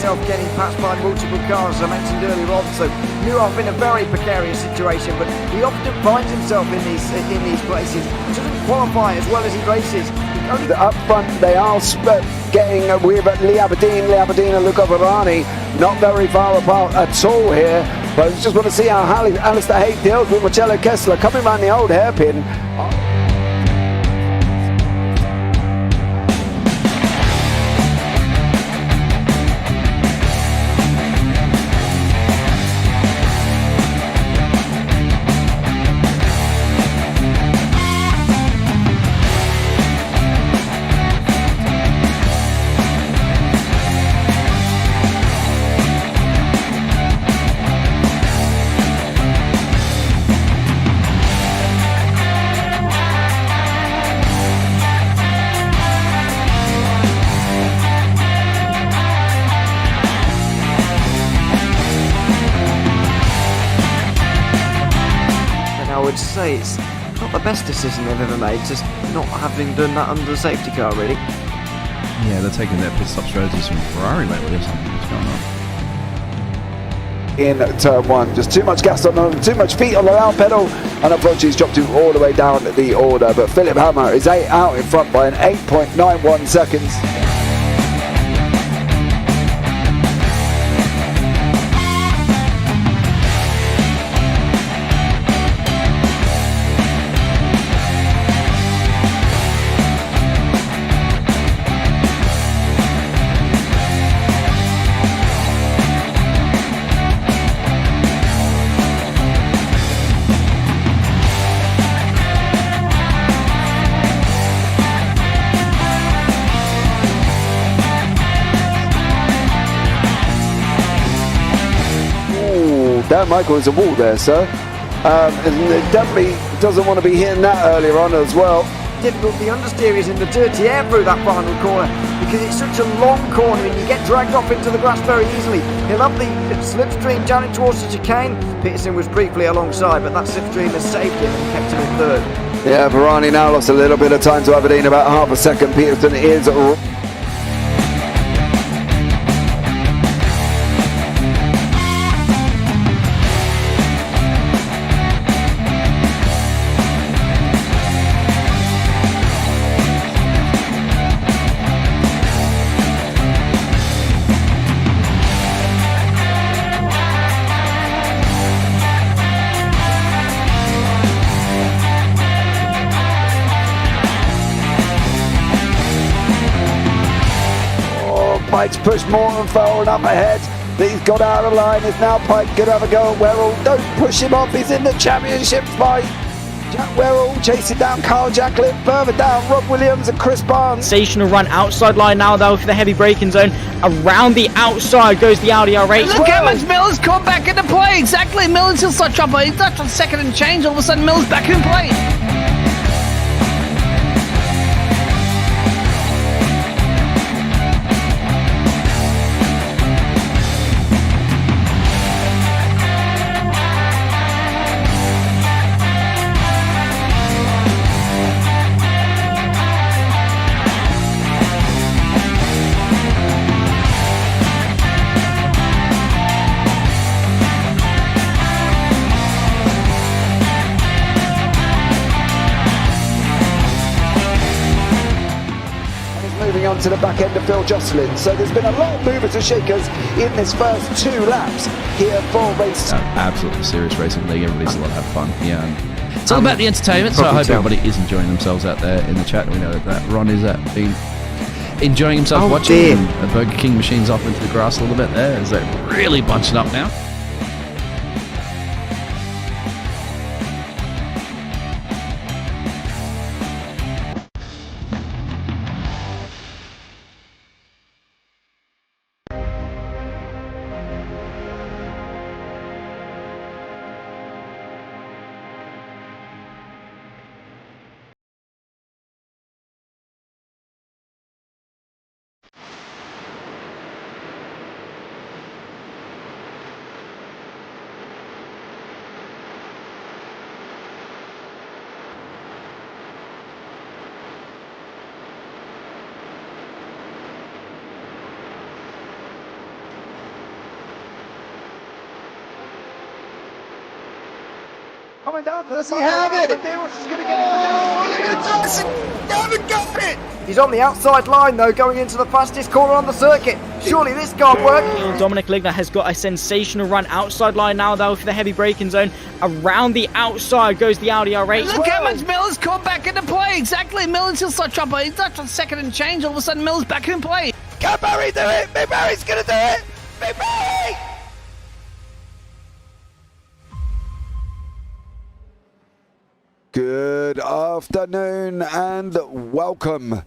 himself getting passed by multiple cars, as I mentioned earlier on. So New off in a very precarious situation, but he often finds himself in these places. He doesn't qualify as well as he races. Up front, they are getting with Lee Aberdeen and Luca Varani, not very far apart at all here. But I just want to see how Alistair Hayes deals with Marcello Kessler coming around the old hairpin. I would say it's not the best decision they've ever made, just not having done that under the safety car, really. Yeah, they're taking their pit stop strategies from Ferrari lately or something. What's going on? In turn one, just too much gas on them, too much feet on the loud pedal, and unfortunately he's dropped him all the way down the order. But Philip Hammer is out in front by an 8.91 seconds. Dan Michael is a wall there, sir. And definitely doesn't want to be hitting that earlier on as well. Difficult, the understeer is in the dirty air through that final corner because it's such a long corner and you get dragged off into the grass very easily. He'll have the slipstream down towards the chicane. Peterson was briefly alongside, but that slipstream has saved him and kept him in third. Yeah, Varani now lost a little bit of time to Aberdeen, about half a second. Peterson is Pike's pushed Morton forward up ahead. He's got out of line. It's now Pike going to have a go at Werrell. Don't push him off. He's in the championship fight. Jack Werrell chasing down Carl Jacklin. Further down, Rob Williams and Chris Barnes. Sensational run outside line now though for the heavy braking zone. Around the outside goes the Audi R8. Look how much Miller's come back into play. Exactly. Miller's still such up. He's touched on second and change. All of a sudden Miller's back in play. On to the back end of Phil Jocelyn. So there's been a lot of movers and shakers in this first 2 laps here for race. Absolutely serious racing league. Everybody's a lot of fun. Yeah, it's all about the entertainment. So I hope everybody is enjoying themselves out there in the chat. We know that Ron is been enjoying himself watching the Burger King machines off into the grass a little bit there as they're really bunching up now. coming down to the side. He had it. He's on the outside line though, going into the fastest corner on the circuit. Surely this can't work. Dominic Ligner has got a sensational run outside line now though for the heavy braking zone. Around the outside goes the Audi R8. Look how much Miller's come back into play. Exactly. Miller's still such up. He's not on second and change. All of a sudden, Miller's back in play. Can Barry do it? Big Barry's going to do it. Big Barry! Good afternoon and welcome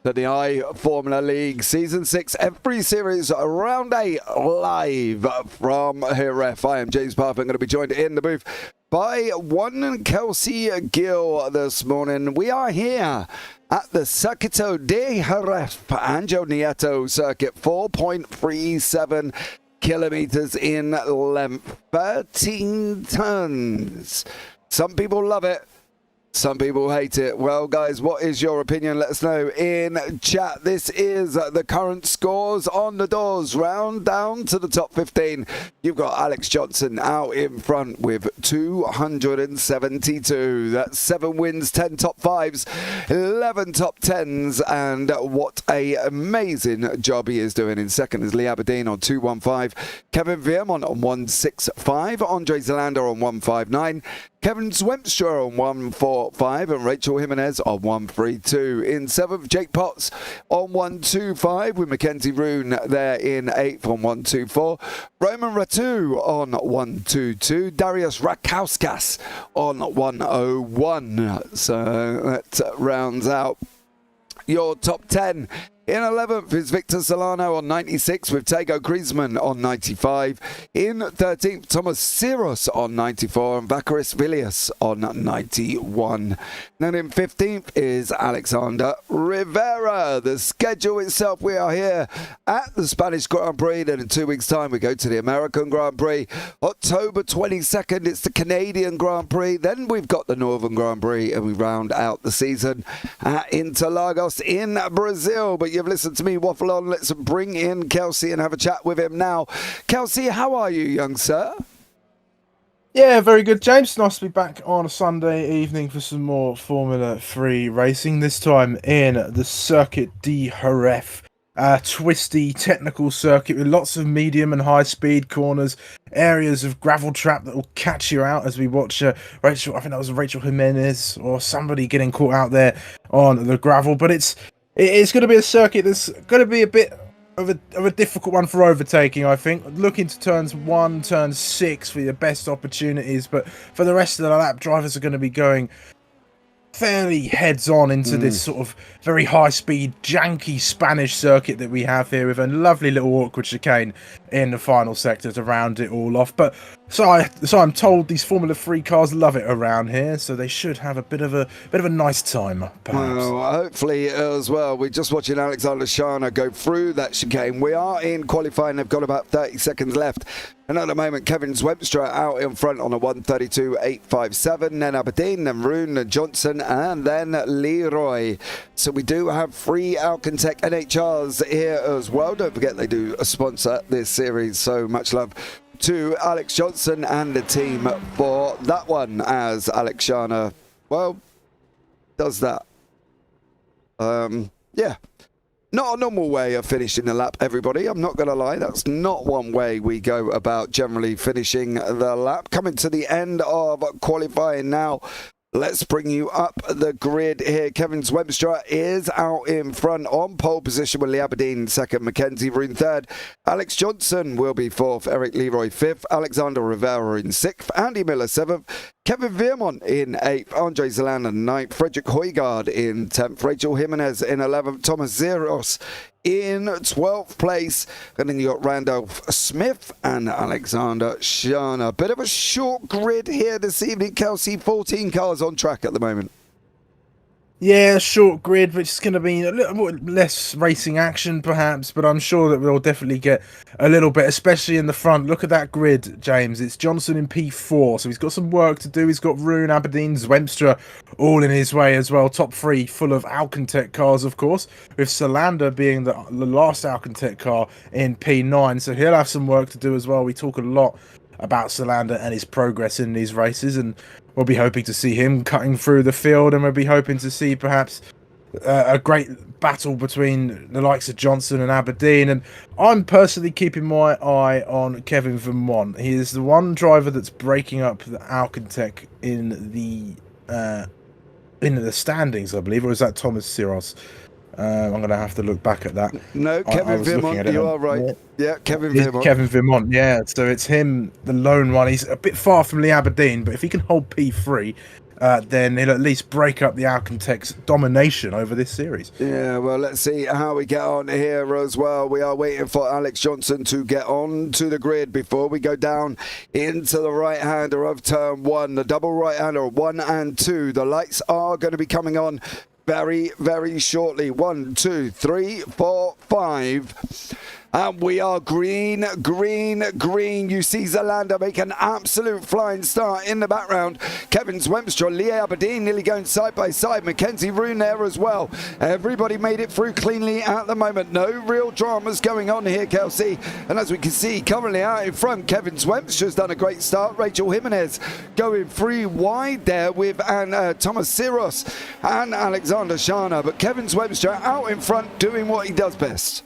to the iFormula League Season 6 Every Series Round 8 live from Jerez. I am James Parfitt. I'm going to be joined in the booth by one Kelsey Gill this morning. We are here at the Circuito de Jerez, Angel Nieto circuit, 4.37 kilometers in length, 13 tons. Some people love it. Some people hate it. Well, guys, what is your opinion? Let us know in chat. This is the current scores on the doors. Round down to the top 15. You've got Alex Johnson out in front with 272. That's 7 wins, 10 top 5s, 11 top 10s. And what a amazing job he is doing. In second is Lee Aberdeen on 215. Kevin Viermont on 165. Andre Zalander on 159. Kevin Zwemstra on 145 and Rachel Jimenez on 132. In 7th, Jake Potts on 125 with Mackenzie Roon there in 8th on 124. Roman Ratu on 122. Darius Rakauskas on 101. So that rounds out your top 10. In 11th is Victor Solano on 96 with Tego Griezmann on 95. In 13th, Thomas Siros on 94 and Vakaris Villius on 91. Then in 15th is Alexander Rivera. The schedule itself, we are here at the Spanish Grand Prix. Then in 2 weeks' time, we go to the American Grand Prix. October 22nd, it's the Canadian Grand Prix. Then we've got the Northern Grand Prix and we round out the season at Interlagos in Brazil. But you've listened to me waffle on. Let's bring in Kelsey and have a chat with him now. Kelsey, how are you, young sir? Yeah, very good, James. Nice to be back on a Sunday evening for some more Formula 3 racing, this time in the Circuit de Jerez. Twisty technical circuit with lots of medium and high speed corners, areas of gravel trap that will catch you out as we watch Rachel, I think that was Rachel Jimenez or somebody getting caught out there on the gravel. But it's going to be a circuit that's going to be a bit of a difficult one for overtaking, I think. Looking to turns 1, turn 6 for your best opportunities, but for the rest of the lap, drivers are going to be going fairly heads-on into this sort of very high-speed, janky Spanish circuit that we have here, with a lovely little awkward chicane in the final sector to round it all off. But so I'm told these Formula 3 cars love it around here, so they should have a bit of a nice time, perhaps. Well, hopefully as well. We're just watching Alexander Shana go through that chicane. We are in qualifying. They've got about 30 seconds left. And at the moment, Kevin Zwemstra out in front on a 132.857. Then Aberdeen, then Roon, then Johnson, and then Leroy. So we do have 3 Alcantech NHRs here as well. Don't forget they do sponsor this series. So much love to Alex Johnson and the team for that one, as Alex Shana, well, does that. Yeah. Not a normal way of finishing the lap, everybody. I'm not going to lie. That's not one way we go about generally finishing the lap. Coming to the end of qualifying now. Let's bring you up the grid here. Kevin Zwemstra is out in front on pole position with Lee Aberdeen second, Mackenzie Roon third. Alex Johnson will be fourth, Eric Leroy fifth, Alexander Rivera in sixth, Andy Miller seventh, Kevin Viermont in eighth, Andre Zalander ninth, Frederick Højgaard in 10th, Rachel Jimenez in 11th, Thomas Zeros in 12th place. And then you got Randolph Smith and Alexander Shana. Bit of a short grid here this evening, Kelsey. 14 cars on track at the moment. Yeah, short grid, which is going to be a little less racing action, perhaps, but I'm sure that we'll definitely get a little bit, especially in the front. Look at that grid, James. It's Johnson in P4, so he's got some work to do. He's got Roon, Aberdeen, Zwemstra all in his way as well. Top 3 full of Alcantech cars, of course, with Solander being the last Alcantech car in P9, so he'll have some work to do as well. We talk a lot about Solander and his progress in these races, and we'll be hoping to see him cutting through the field, and we'll be hoping to see perhaps a great battle between the likes of Johnson and Aberdeen. And I'm personally keeping my eye on Kevin Vermont. He is the one driver that's breaking up the Alcantech in the standings, I believe, or is that Thomas Siros? I'm going to have to look back at that. No, Kevin Vermont, you are right. Yeah, Kevin Vermont. Kevin Vermont, yeah. So it's him, the lone one. He's a bit far from Lee Aberdeen, but if he can hold P3, then he'll at least break up the Alcantech's domination over this series. Yeah, well, let's see how we get on here as well. We are waiting for Alex Johnson to get on to the grid before we go down into the right-hander of turn 1, the double right-hander 1 and 2. The lights are going to be coming on very, very shortly. 1, 2, 3, 4, 5. And we are green, green, green. You see Zalander make an absolute flying start in the background. Kevin Swemstra, Lee Aberdeen nearly going side by side. Mackenzie Roon there as well. Everybody made it through cleanly at the moment. No real dramas going on here, Kelsey. And as we can see, currently out in front, Kevin Swemstra's done a great start. Rachel Jimenez going 3 wide there with Thomas Siros and Alexander Shana. But Kevin Swemstra out in front doing what he does best.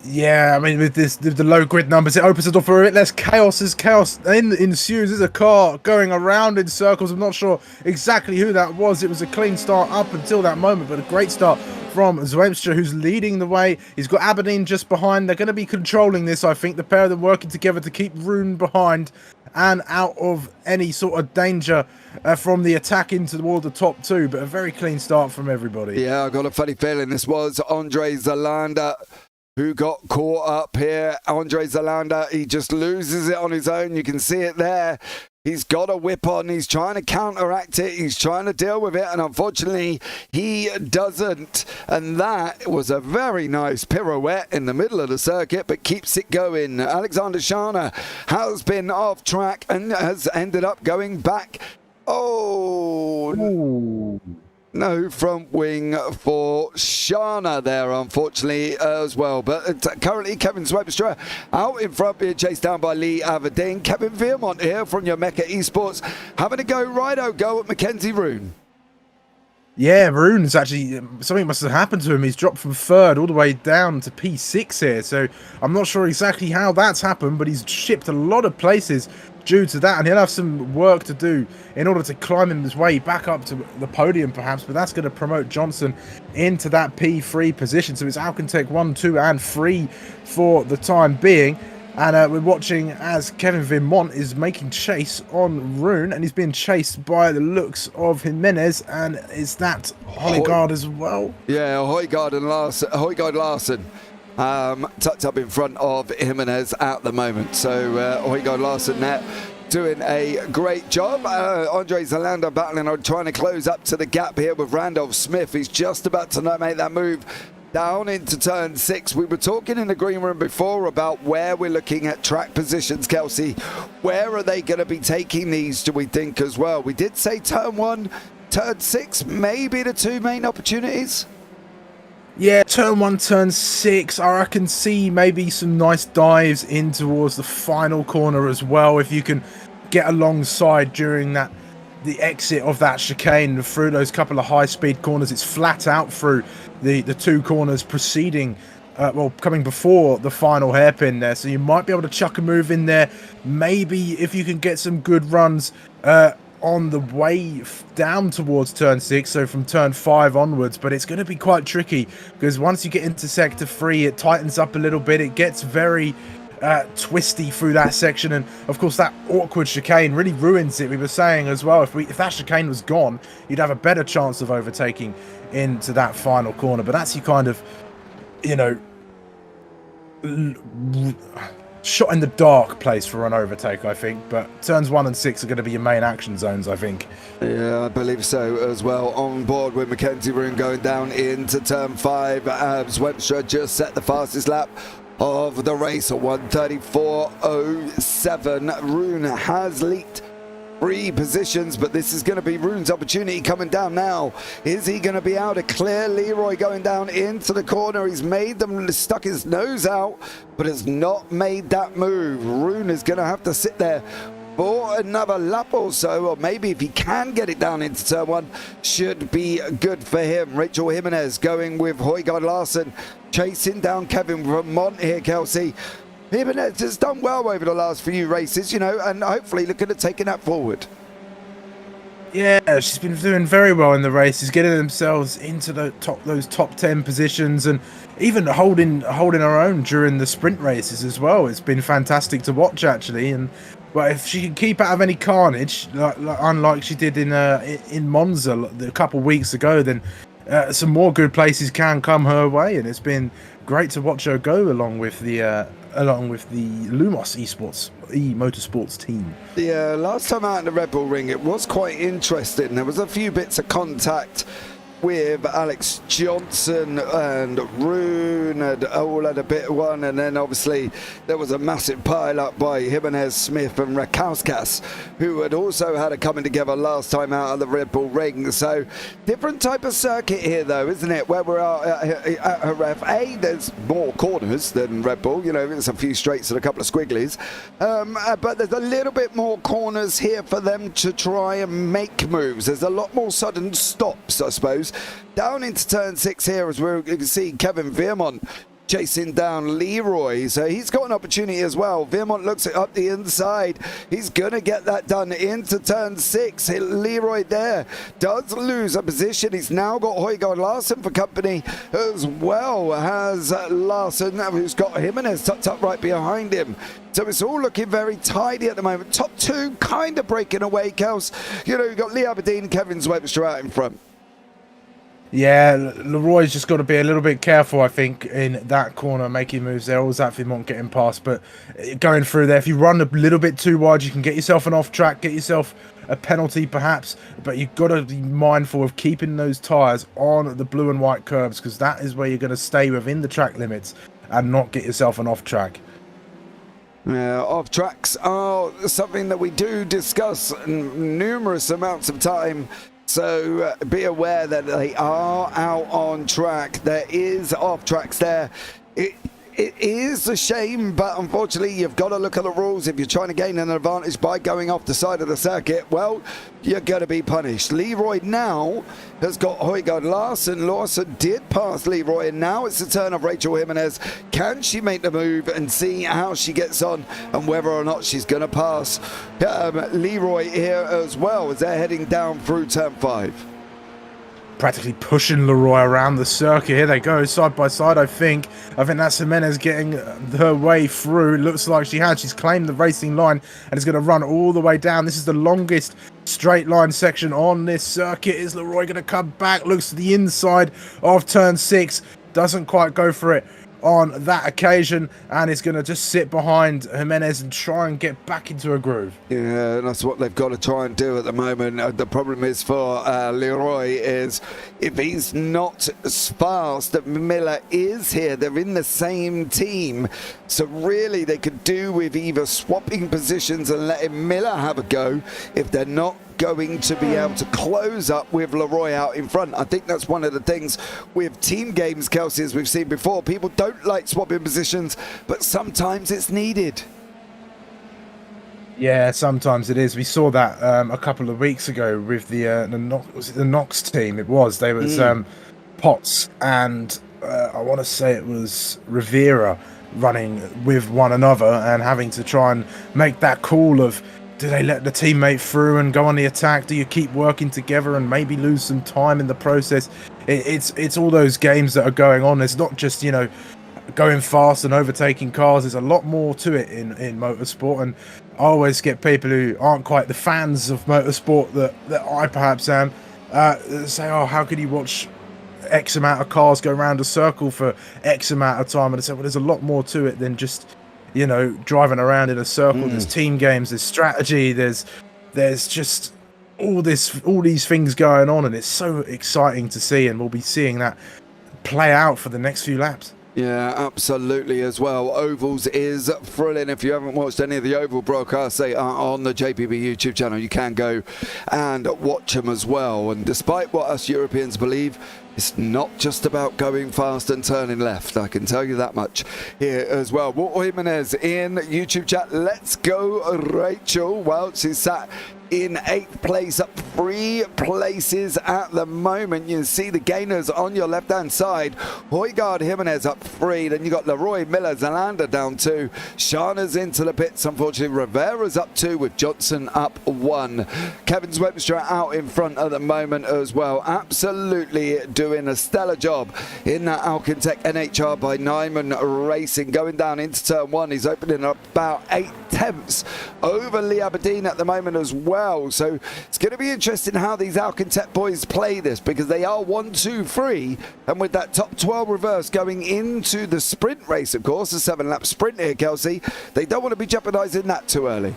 Yeah, I mean, with the low grid numbers, it opens the door for a bit less chaos. As chaos ensues, there's a car going around in circles. I'm not sure exactly who that was. It was a clean start up until that moment, but a great start from Zwemstra, who's leading the way. He's got Aberdeen just behind. They're going to be controlling this, I think. The pair of them working together to keep Roon behind and out of any sort of danger from the attack into toward the top 2. But a very clean start from everybody. Yeah, I got a funny feeling this was Andre Zalander who got caught up here. Andre Zalander, he just loses it on his own. You can see it there. He's got a whip on. He's trying to counteract it. He's trying to deal with it. And unfortunately, he doesn't. And that was a very nice pirouette in the middle of the circuit, but keeps it going. Alexander Shana has been off track and has ended up going back. Oh, Ooh. No front wing for Shana there, unfortunately, as well. But currently, Kevin Swemstra out in front, being chased down by Lee Aberdeen. Kevin Vermont here from your Mecca Esports, having a go at Mackenzie Roon. Yeah, Roon's actually, something must have happened to him. He's dropped from 3rd all the way down to P6 here. So I'm not sure exactly how that's happened, but he's shipped a lot of places due to that, and he'll have some work to do in order to climb his way back up to the podium perhaps, but that's going to promote Johnson into that P3 position. So it's Alcantech 1, 2 and 3 for the time being. And we're watching as Kevin Vermont is making chase on Roon, and he's being chased by the looks of Jimenez, and is that Holligard as well? Yeah, Højgaard Larsen. Tucked up in front of Jimenez at the moment. So Højgaard Larsen there doing a great job. Andre Zalander battling on, trying to close up to the gap here with Randolph Smith. He's just about to make that move down into turn 6. We were talking in the green room before about where we're looking at track positions, Kelsey. Where are they going to be taking these, do we think, as well? We did say turn 1, turn 6, maybe the 2 main opportunities. Yeah, turn 1, turn 6. I can see maybe some nice dives in towards the final corner as well. If you can get alongside during the exit of that chicane through those couple of high-speed corners, it's flat out through the 2 corners preceding, coming before the final hairpin there. So you might be able to chuck a move in there. Maybe if you can get some good runs on the way down towards turn 6, so from turn 5 onwards, but it's going to be quite tricky because once you get into sector 3 it tightens up a little bit. It gets very twisty through that section, and of course that awkward chicane really ruins it. We were saying as well, if that chicane was gone, you'd have a better chance of overtaking into that final corner. But that's your kind of, shot in the dark place for an overtake, I think. But turns 1 and 6 are going to be your main action zones, I think. Yeah, I believe so as well. On board with Mackenzie Roon going down into turn 5. Swemstra just set the fastest lap of the race at 1:34.07. Roon has leaked 3 positions, but this is going to be Roon's opportunity coming down now. Is he going to be able to clear Leroy going down into the corner? He's made them, stuck his nose out, but has not made that move. Roon is going to have to sit there for another lap or so, or maybe if he can get it down into turn 1, should be good for him. Rachel Jimenez going with Højgaard Larsen, chasing down Kevin Vermont here, Kelsey. Jimenez has done well over the last few races, you know, and hopefully looking at taking that forward. Yeah, she's been doing very well in the races, getting themselves into those top 10 positions, and even holding her own during the sprint races as well. It's been fantastic to watch, actually. And but if she can keep out of any carnage, unlike she did in Monza a couple of weeks ago, then some more good places can come her way, and it's been great to watch her go along with the Lumos Motorsports team. Yeah, last time out in the Red Bull Ring, it was quite interesting. There was a few bits of contact with Alex Johnson and Rune and all had a bit of one, and then obviously there was a massive pile up by Jimenez, Smith and Rakauskas, who had also had a coming together last time out of the Red Bull Ring. So different type of circuit here though, isn't it, where we're at Ref. There's more corners than Red Bull, you know, there's a few straights and a couple of squigglies, but there's a little bit more corners here for them to try and make moves. There's a lot more sudden stops, I suppose. Down into turn 6 here, as we can see Kevin Vermont chasing down Leroy, so he's got an opportunity as well. Vermont looks it up the inside, he's gonna get that done into turn 6. Leroy there does lose a position. He's now got Højgaard Larsen for company, as well as Larsen, who's got Jimenez tucked up right behind him. So it's all looking very tidy at the moment. Top 2 kind of breaking away, Kels. You know, you've got Lee Aberdeen and Kevin Webster out in front. Yeah, Leroy's just got to be a little bit careful, I think, in that corner, making moves there. Always that Vermont getting past, but going through there, if you run a little bit too wide, you can get yourself an off track, get yourself a penalty perhaps, but you've got to be mindful of keeping those tyres on the blue and white curbs, because that is where you're going to stay within the track limits and not get yourself an off track. Off tracks are something that we do discuss numerous amounts of time. So be aware that they are out on track. There is off tracks there. It is a shame, but unfortunately you've got to look at the rules. If you're trying to gain an advantage by going off the side of the circuit, well, you're going to be punished. Leroy now has got Højgaard Larsen. Larsen did pass Leroy, and now it's the turn of Rachel Jimenez. Can she make the move and see how she gets on and whether or not she's going to pass Leroy here as well as they're heading down through turn 5? Practically pushing Leroy around the circuit. Here they go, side by side, I think. That's Jimenez getting her way through. It looks like she's claimed the racing line and is going to run all the way down. This is the longest straight line section on this circuit. Is Leroy going to come back? Looks to the inside of turn 6. Doesn't quite go for it on that occasion, and is going to just sit behind Jimenez and try and get back into a groove. Yeah, that's what they've got to try and do at the moment. The problem is for Leroy is if he's not as fast that Miller is here, they're in the same team, so really they could do with either swapping positions and letting Miller have a go if they're not going to be able to close up with Leroy out in front. I think that's one of the things with team games, Kelsey, as we've seen before. People don't like swapping positions, but sometimes it's needed. Yeah, sometimes it is. We saw that a couple of weeks ago with the Knox team. It was Potts and I want to say it was Rivera running with one another and having to try and make that call of, do they let the teammate through and go on the attack? Do you keep working together and maybe lose some time in the process? It's all those games that are going on. It's not just, you know, going fast and overtaking cars. There's a lot more to it in motorsport, and I always get people who aren't quite the fans of motorsport that I perhaps am say, oh, how could you watch X amount of cars go around a circle for X amount of time? And I say, well, there's a lot more to it than just, you know, driving around in a circle. There's team games, there's strategy, there's just all these things going on, and it's so exciting to see, and we'll be seeing that play out for the next few laps. Yeah, absolutely as well. Ovals is thrilling. If you haven't watched any of the Oval broadcasts, they are on the JPB YouTube channel. You can go and watch them as well. And despite what us Europeans believe, it's not just about going fast and turning left. I can tell you that much here as well. Walter Jimenez in YouTube chat. Let's go, Rachel. Well, she's sat in 8th place, up 3 places at the moment. You see the gainers on your left hand side. Højgaard Jimenez up 3, then you got Leroy Miller Zalander down 2. Shana's into the pits, unfortunately. Rivera's up 2 with Johnson up 1. Kevin Webster out in front at the moment as well. Absolutely doing a stellar job in that Alcantech NHR by Nyman Racing. Going down into turn 1, he's opening up about 8 tenths over Lee Aberdeen at the moment as well. So it's going to be interesting how these Alcantech boys play this, because they are 1, 2, 3, and with that top 12 reverse going into the sprint race, of course, a 7-lap sprint here, Kelsey, they don't want to be jeopardizing that too early.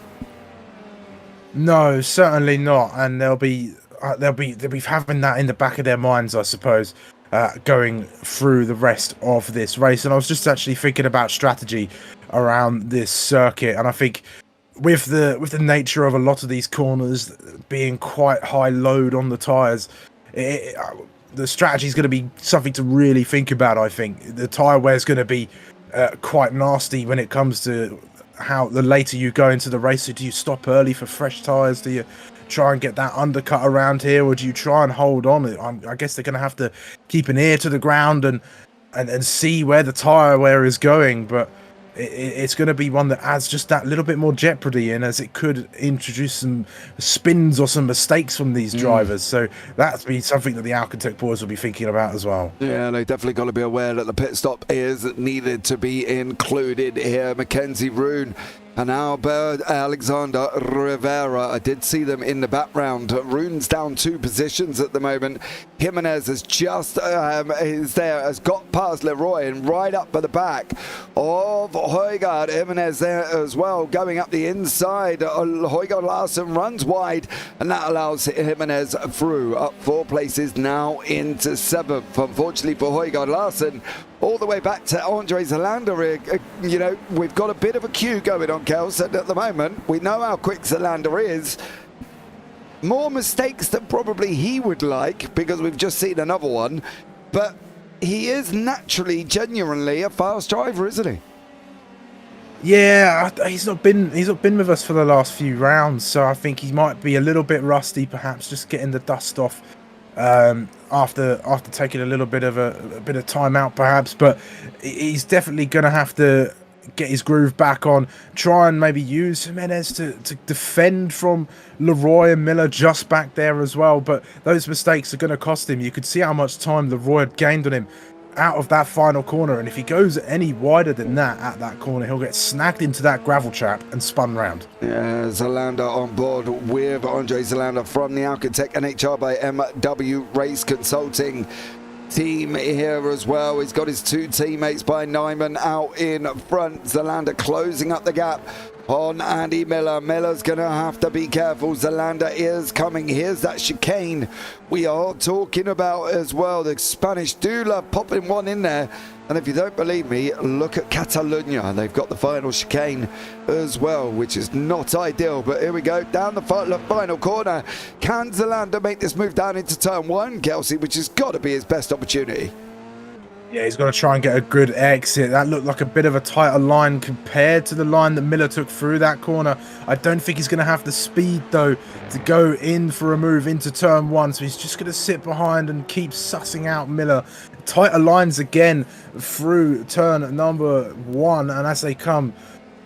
No, certainly not, and they'll be having that in the back of their minds, I suppose, going through the rest of this race. And I was just actually thinking about strategy around this circuit, and I think with the nature of a lot of these corners being quite high load on the tyres, the strategy is going to be something to really think about. I think the tyre wear is going to be quite nasty when it comes to how the later you go into the race. So do you stop early for fresh tyres? Do you try and get that undercut around here, or do you try and hold on? I guess they're going to have to keep an ear to the ground and see where the tyre wear is going, but it's going to be one that adds just that little bit more jeopardy in, as it could introduce some spins or some mistakes from these drivers. So that'd be something that the Alcantech boys will be thinking about as well. Yeah, they definitely got to be aware that the pit stop is needed to be included here. Mackenzie Roon and Albert Alexander Rivera, I did see them in the background. Roon's down 2 positions at the moment. Jimenez has just has got past Leroy and right up by the back of Højgaard. Jimenez there as well, going up the inside. Højgaard Larsen runs wide, and that allows Jimenez through, up 4 places now into 7th. Unfortunately for Højgaard Larsen, all the way back to Andre Zalander. You know, we've got a bit of a queue going on, Kelsey, at the moment. We know how quick Zalander is. More mistakes than probably he would like, because we've just seen another one. But he is naturally, genuinely a fast driver, isn't he? Yeah, he's not been with us for the last few rounds, so I think he might be a little bit rusty, perhaps just getting the dust off after taking a little bit of time out, perhaps. But he's definitely going to have to get his groove back on, try and maybe use Jimenez to defend from Leroy and Miller just back there as well. But those mistakes are going to cost him. You could see how much time Leroy had gained on him out of that final corner, and if he goes any wider than that at that corner, he'll get snagged into that gravel trap and spun round. Yeah, Zalander on board with Andre Zalander from the Alcantech NHR by MW Race Consulting team here as well. He's got his 2 teammates by Nyman out in front. Zalander closing up the gap on Andy Miller. Miller's going to have to be careful. Zalander is coming. Here's that chicane we are talking about as well. The Spanish do love popping one in there. And if you don't believe me, look at Catalunya. They've got the final chicane as well, which is not ideal. But here we go, down the final corner. Can Zalander make this move down into turn 1, Kelsey, which has got to be his best opportunity? Yeah, he's got to try and get a good exit. That looked like a bit of a tighter line compared to the line that Miller took through that corner. I don't think he's going to have the speed, though, to go in for a move into turn 1. So he's just going to sit behind and keep sussing out Miller. Tighter lines again through turn number 1. And as they come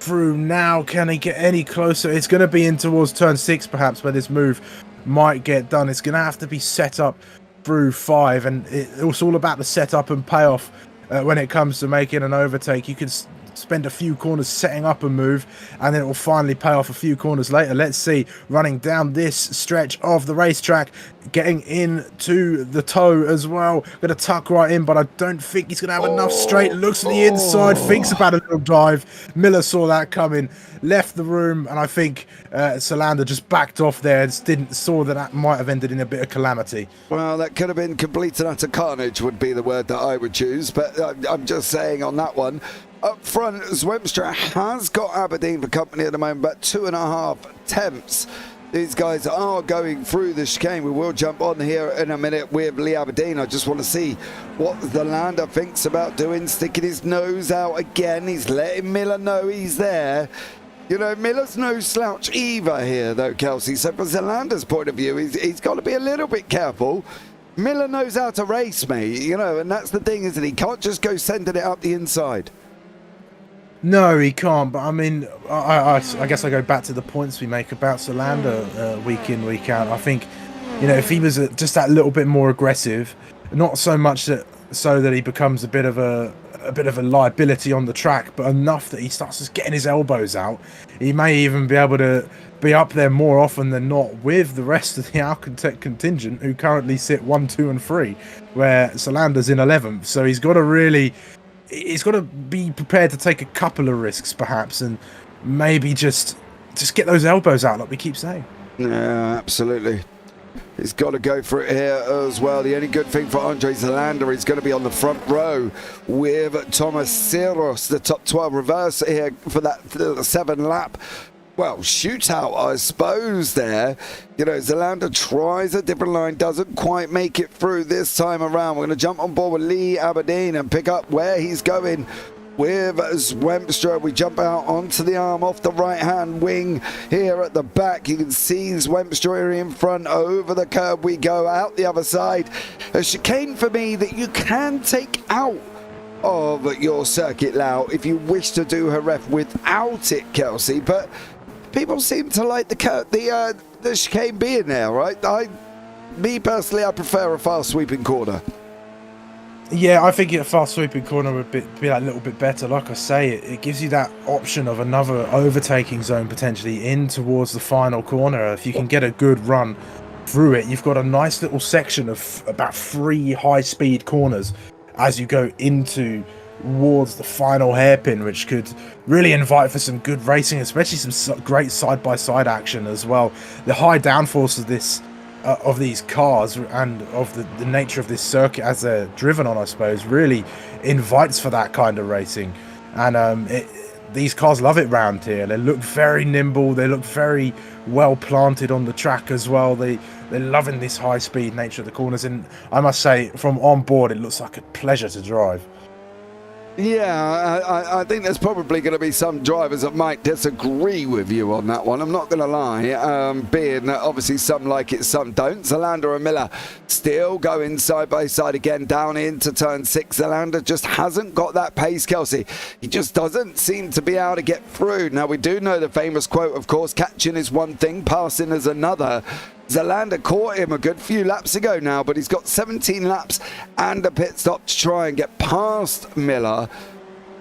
through now, can he get any closer? It's going to be in towards turn 6, perhaps, where this move might get done. It's going to have to be set up through 5, and it's all about the setup and payoff when it comes to making an overtake. You can spend a few corners setting up a move, and then it will finally pay off a few corners later. Let's see, running down this stretch of the racetrack, getting into the toe as well. Going to tuck right in, but I don't think he's going to have enough straight. Looks to the inside, thinks about a little dive. Miller saw that coming, left the room, and I think Solander just backed off there and saw that might have ended in a bit of calamity. Well, that could have been complete and utter carnage would be the word that I would choose, but I'm just saying on that one. Up front, Zwemstra has got Aberdeen for company at the moment, but 2.5 attempts. These guys are going through the chicane. We will jump on here in a minute with Lee Aberdeen. I just want to see what the Lander thinks about doing, sticking his nose out again. He's letting Miller know he's there. You know, Miller's no slouch either here, though, Kelsey. So from Zolander's point of view, he's got to be a little bit careful. Miller knows how to race, mate, you know, and that's the thing, isn't he? He can't just go sending it up the inside. No, he can't. But I mean, I guess I go back to the points we make about Solander week in, week out. I think, you know, if he was just that little bit more aggressive, not so much so that he becomes a bit of a liability on the track, but enough that he starts just getting his elbows out, he may even be able to be up there more often than not with the rest of the Alcantech contingent, who currently sit 1, 2, and 3, where Solander's in 11th. So he's got to be prepared to take a couple of risks, perhaps, and maybe just get those elbows out, like we keep saying. Yeah, absolutely. He's got to go for it here as well. The only good thing for Andre Zalander is going to be on the front row with Thomas Siros, the top 12 reverse here for that 7-lap. Well, shootout, I suppose, there. You know, Zalander tries a different line, doesn't quite make it through this time around. We're going to jump on board with Lee Aberdeen and pick up where he's going with Zwemstra. We jump out onto the arm off the right-hand wing here at the back. You can see Zwemstra in front. Over the curb we go, out the other side. A chicane for me that you can take out of your circuit low if you wish to do her ref without it, Kelsey, but people seem to like the chicane being there, right? Me personally, I prefer a fast sweeping corner. Yeah, I think a fast sweeping corner would be that little bit better. Like I say, it gives you that option of another overtaking zone potentially in towards the final corner. If you can get a good run through it, you've got a nice little section of about 3 high-speed corners as you go towards the final hairpin, which could really invite for some good racing, especially some great side-by-side action as well. The high downforce of these cars and of the nature of this circuit as they're driven on, I suppose, really invites for that kind of racing. And these cars love it round here. They look very nimble. They look very well planted on the track as well. They're loving this high speed nature of the corners, and I must say, from on board, it looks like a pleasure to drive. Yeah, I think there's probably going to be some drivers that might disagree with you on that one. I'm not going to lie, being that obviously some like it, some don't. Zalander and Miller still going side by side again down into turn 6. Zalander just hasn't got that pace, Kelsey. He just doesn't seem to be able to get through. Now, we do know the famous quote, of course, catching is one thing, passing is another. Zalander caught him a good few laps ago now, but he's got 17 laps and a pit stop to try and get past Miller.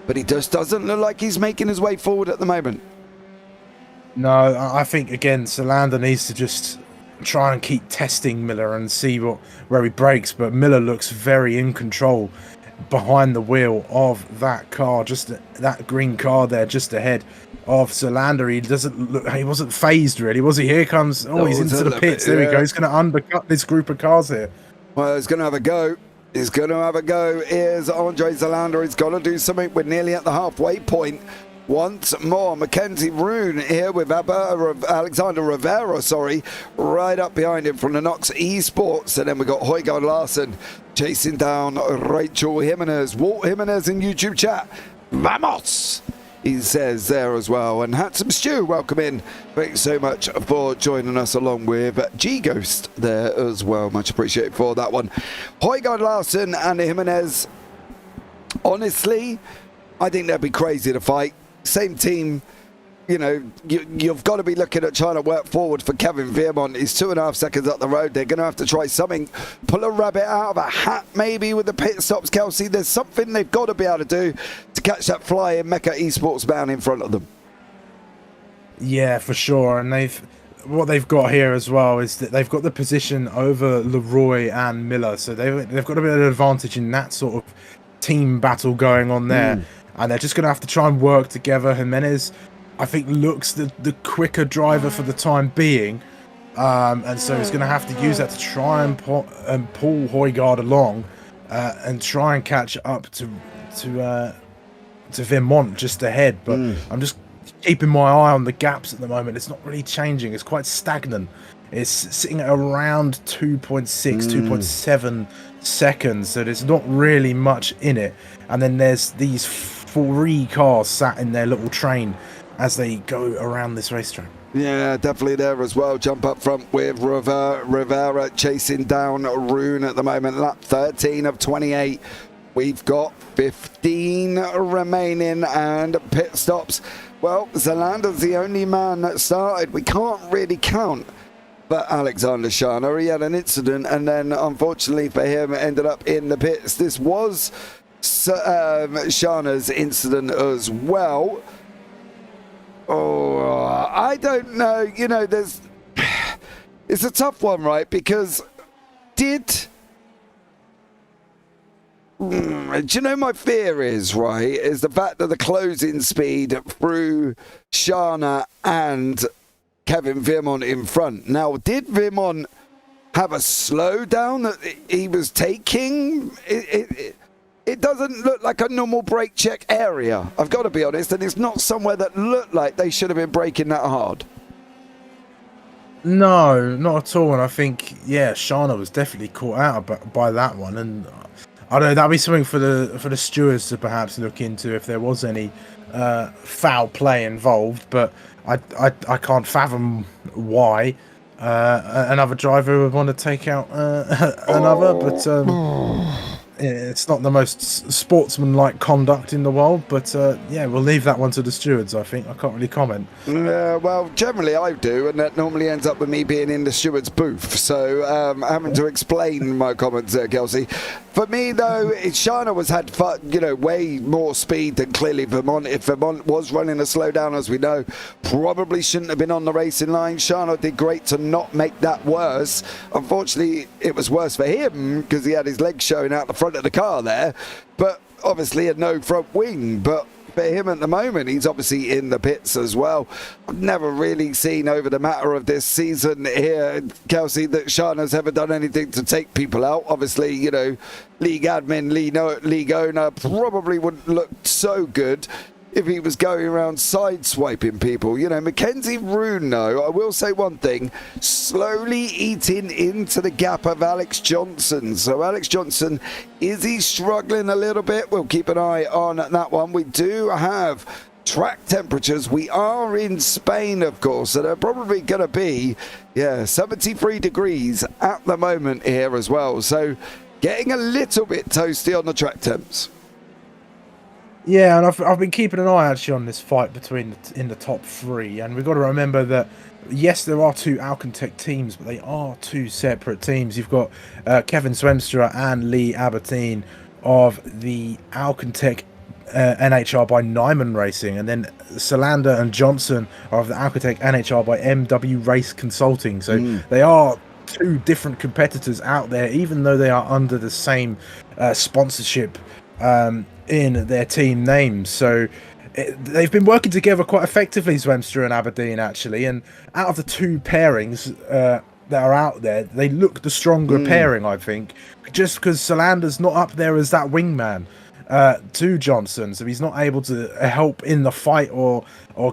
But he just doesn't look like he's making his way forward at the moment. No, I think, again, Zalander needs to just try and keep testing Miller and see where he breaks. But Miller looks very in control behind the wheel of that car, just that green car there just ahead of Zalander. He wasn't phased really, was he? Here comes, he's into the pits. There we go. He's going to undercut this group of cars here. Well, he's going to have a go. Here's Andre Zalander. He's got to do something. We're nearly at the halfway point. Once more, Mackenzie Roon here with Alexander Rivera, right up behind him from the Nox Esports. And then we got Højgaard Larsen chasing down Rachel Jimenez. Walt Jimenez in YouTube chat. Vamos! He says there as well. And Handsome Stew, welcome in. Thanks so much for joining us along with G-Ghost there as well. Much appreciated for that one. Højgaard Larsen and Jimenez. Honestly, I think they'd be crazy to fight. Same team. You know, you've got to be looking at trying to work forward for Kevin Veermont. He's 2.5 seconds up the road. They're going to have to try something. Pull a rabbit out of a hat maybe with the pit stops, Kelsey. There's something they've got to be able to do to catch that flying Mecca Esports man in front of them. Yeah, for sure. And what they've got here as well is that they've got the position over Leroy and Miller, so they've got a bit of an advantage in that sort of team battle going on there. And they're just going to have to try and work together. Jimenez, I think, looks the quicker driver for the time being, and so he's going to have to use that to try and pull Højgaard along and try and catch up to Vermont just ahead. But I'm just keeping my eye on the gaps at the moment. It's not really changing. It's quite stagnant. It's sitting at around 2.6, 2.7 seconds, so there's not really much in it. And then there's these 3 cars sat in their little train as they go around this racetrack. Yeah, definitely there as well. Jump up front with Rivera chasing down Rune at the moment. Lap 13 of 28. We've got 15 remaining and pit stops. Well, Zelander's the only man that started. We can't really count. But Alexander Shana, he had an incident, and then unfortunately for him, ended up in the pits. This was Shana's incident as well. Oh, I don't know. You know, it's a tough one, right? Because do you know, my fear is, right, is the fact that the closing speed through Shana and Kevin Vermont in front. Now, did Vermont have a slowdown that he was taking? It doesn't look like a normal brake check area, I've got to be honest, and it's not somewhere that looked like they should have been braking that hard. No, not at all. And I think, Shana was definitely caught out by that one. And I don't know, that'll be something for the stewards to perhaps look into if there was any foul play involved. But I can't fathom why another driver would want to take out another. But it's not the most sportsmanlike conduct in the world. But we'll leave that one to the stewards, I think. I can't really comment. Well, generally I do, and that normally ends up with me being in the steward's booth. So having to explain my comments there, Kelsey. For me, though, Shana had way more speed than clearly Vermont. If Vermont was running a slowdown, as we know, probably shouldn't have been on the racing line. Shana did great to not make that worse. Unfortunately, it was worse for him because he had his legs showing out the front of the car there. But obviously, had no front wing. But for him at the moment, he's obviously in the pits as well. I've never really seen over the matter of this season here, Kelsey, that Shana's ever done anything to take people out. Obviously, league admin, league owner probably wouldn't look so good if he was going around sideswiping people. Mackenzie Rune, though, I will say one thing, slowly eating into the gap of Alex Johnson. So Alex Johnson, is he struggling a little bit? We'll keep an eye on that one. We do have track temperatures. We are in Spain, of course, so they're probably going to be, 73 degrees at the moment here as well. So getting a little bit toasty on the track temps. Yeah, and I've been keeping an eye actually on this fight in the top 3, and we've got to remember that yes, there are 2 Alcantech teams, but they are 2 separate teams. You've got Kevin Swemstra and Lee Aberdeen of the Alcantech NHR by Nyman Racing, and then Salander and Johnson are of the Alcantech NHR by MW Race Consulting. So they are 2 different competitors out there, even though they are under the same sponsorship in their team names. So they've been working together quite effectively, Swemstra and Aberdeen, actually. And out of the 2 pairings that are out there, they look the stronger pairing, I think, just because Solander's not up there as that wingman to Johnson, so he's not able to help in the fight or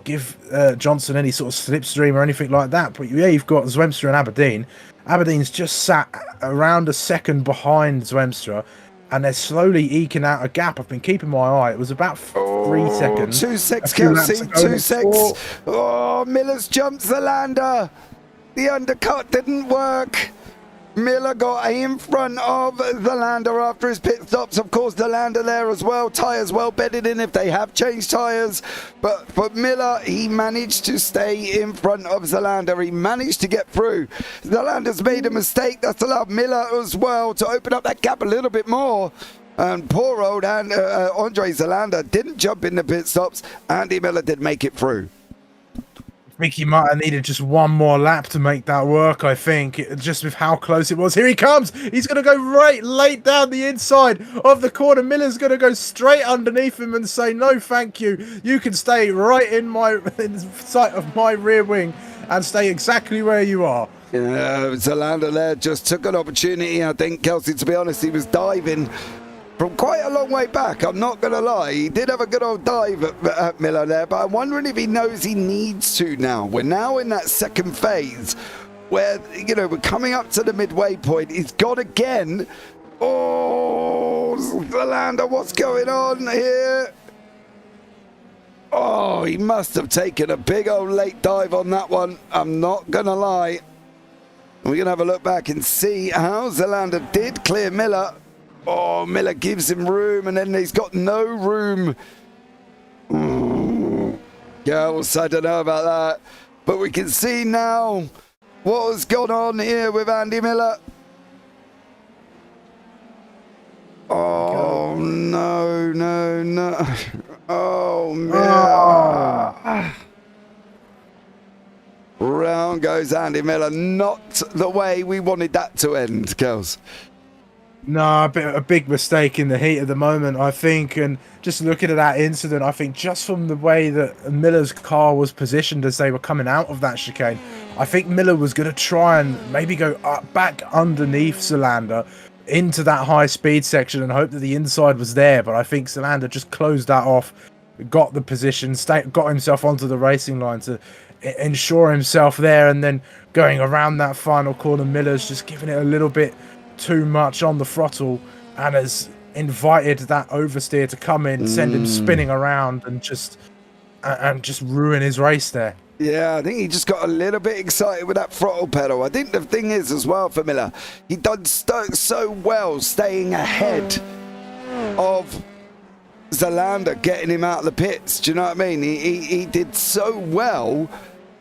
give Johnson any sort of slipstream or anything like that. But you've got Swemstra and Aberdeen. Aberdeen's just sat around a second behind Swemstra, and they're slowly eking out a gap. I've been keeping my eye. It was about 3 seconds. 2 seconds, Kelsey. 2 seconds. Oh, Miller's jumped Zalander. The undercut didn't work. Miller got in front of Zalander after his pit stops. Of course, Zalander there as well. Tyres well bedded in if they have changed tyres. But for Miller, he managed to stay in front of Zalander. He managed to get through. Zalander's made a mistake. That's allowed Miller as well to open up that gap a little bit more. And poor old Andre Zalander didn't jump in the pit stops. Andy Miller did make it through. I think he might have needed just one more lap to make that work, I think, just with how close it was. Here he comes! He's going to go right late down the inside of the corner. Miller's going to go straight underneath him and say, no, thank you. You can stay right in sight of my rear wing and stay exactly where you are. Zalander there just took an opportunity, I think, Kelsey, to be honest. He was diving from quite a long way back, I'm not going to lie. He did have a good old dive at Miller there, but I'm wondering if he knows he needs to now. We're now in that second phase where, you know, we're coming up to the midway point. He's got again. Oh, Zalander, what's going on here? Oh, he must have taken a big old late dive on that one. I'm not going to lie. We're going to have a look back and see how Zalander did clear Miller. Oh, Miller gives him room, and then he's got no room. Girls, I don't know about that. But we can see now what has gone on here with Andy Miller. Oh, no. Oh, Miller. Round goes Andy Miller. Not the way we wanted that to end, girls. No, a big mistake in the heat of the moment, I think. And just looking at that incident, I think just from the way that Miller's car was positioned as they were coming out of that chicane, I think Miller was going to try and maybe go back underneath Zalander into that high speed section and hope that the inside was there. But I think Zalander just closed that off, got the position, got himself onto the racing line to ensure himself there. And then going around that final corner, Miller's just giving it a little bit too much on the throttle and has invited that oversteer to come in, send him spinning around and just ruin his race there. Yeah, I think he just got a little bit excited with that throttle pedal. I think the thing is as well for Miller, he done so well staying ahead of Zalander, getting him out of the pits. Do you know what I mean? He did so well,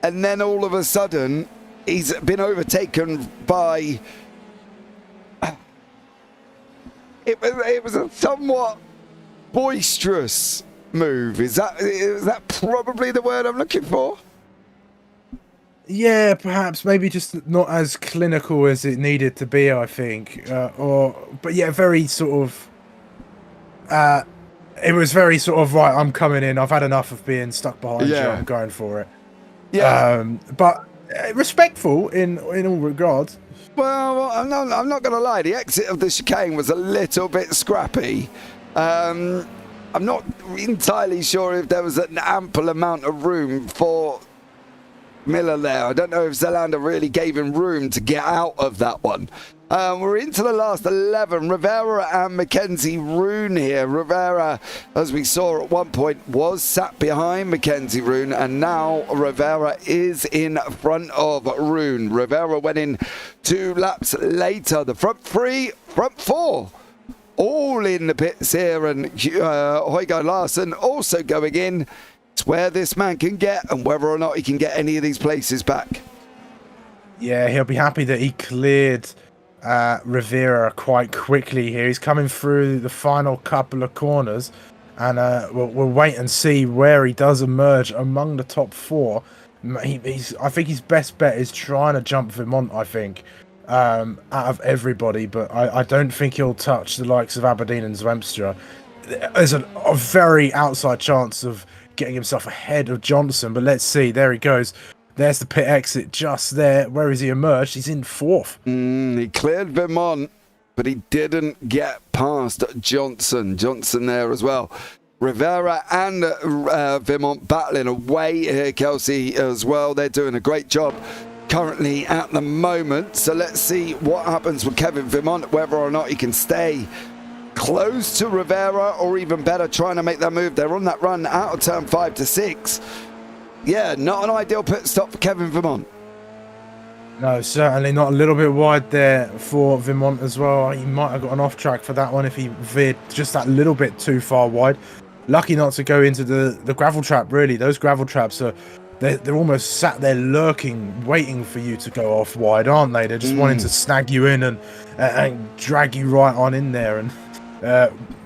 and then all of a sudden he's been overtaken by... It was a somewhat boisterous move. Is that probably the word I'm looking for? Yeah, perhaps. Maybe just not as clinical as it needed to be, I think. But yeah, very sort of... it was very sort of, right, I'm coming in. I've had enough of being stuck behind you. I'm going for it. Yeah. But respectful in all regards. Well, I'm not going to lie. The exit of the chicane was a little bit scrappy. I'm not entirely sure if there was an ample amount of room for Miller there. I don't know if Zalander really gave him room to get out of that one. We're into the last 11. Rivera and Mackenzie Roon here. Rivera, as we saw at one point, was sat behind Mackenzie Roon, and now Rivera is in front of Roon. Rivera went in 2 laps later. The front 3, front 4, all in the pits here, and Højgaard Larsen also going in. It's where this man can get, and whether or not he can get any of these places back. Yeah, he'll be happy that he cleared Rivera quite quickly here. He's coming through the final couple of corners, and we'll wait and see where he does emerge among the top 4. I think his best bet is trying to jump Vermont, I think, out of everybody, but I don't think he'll touch the likes of Aberdeen and Zwemstra. There's a very outside chance of getting himself ahead of Johnson, but let's see. There he goes. There's the pit exit just there. Where has he emerged? He's in 4th. He cleared Vermont, but he didn't get past Johnson. Johnson there as well. Rivera and Vermont battling away here, Kelsey, as well. They're doing a great job currently at the moment. So let's see what happens with Kevin Vermont, whether or not he can stay close to Rivera, or even better, trying to make that move. They're on that run out of turn 5 to 6. Yeah, not an ideal pit stop for Kevin Vermont. No, certainly not. A little bit wide there for Vermont as well. He might have got an off track for that one if he veered just that little bit too far wide. Lucky not to go into the gravel trap, really. Those gravel traps they're almost sat there lurking, waiting for you to go off wide, aren't they? They're just wanting to snag you in and drag you right on in there. And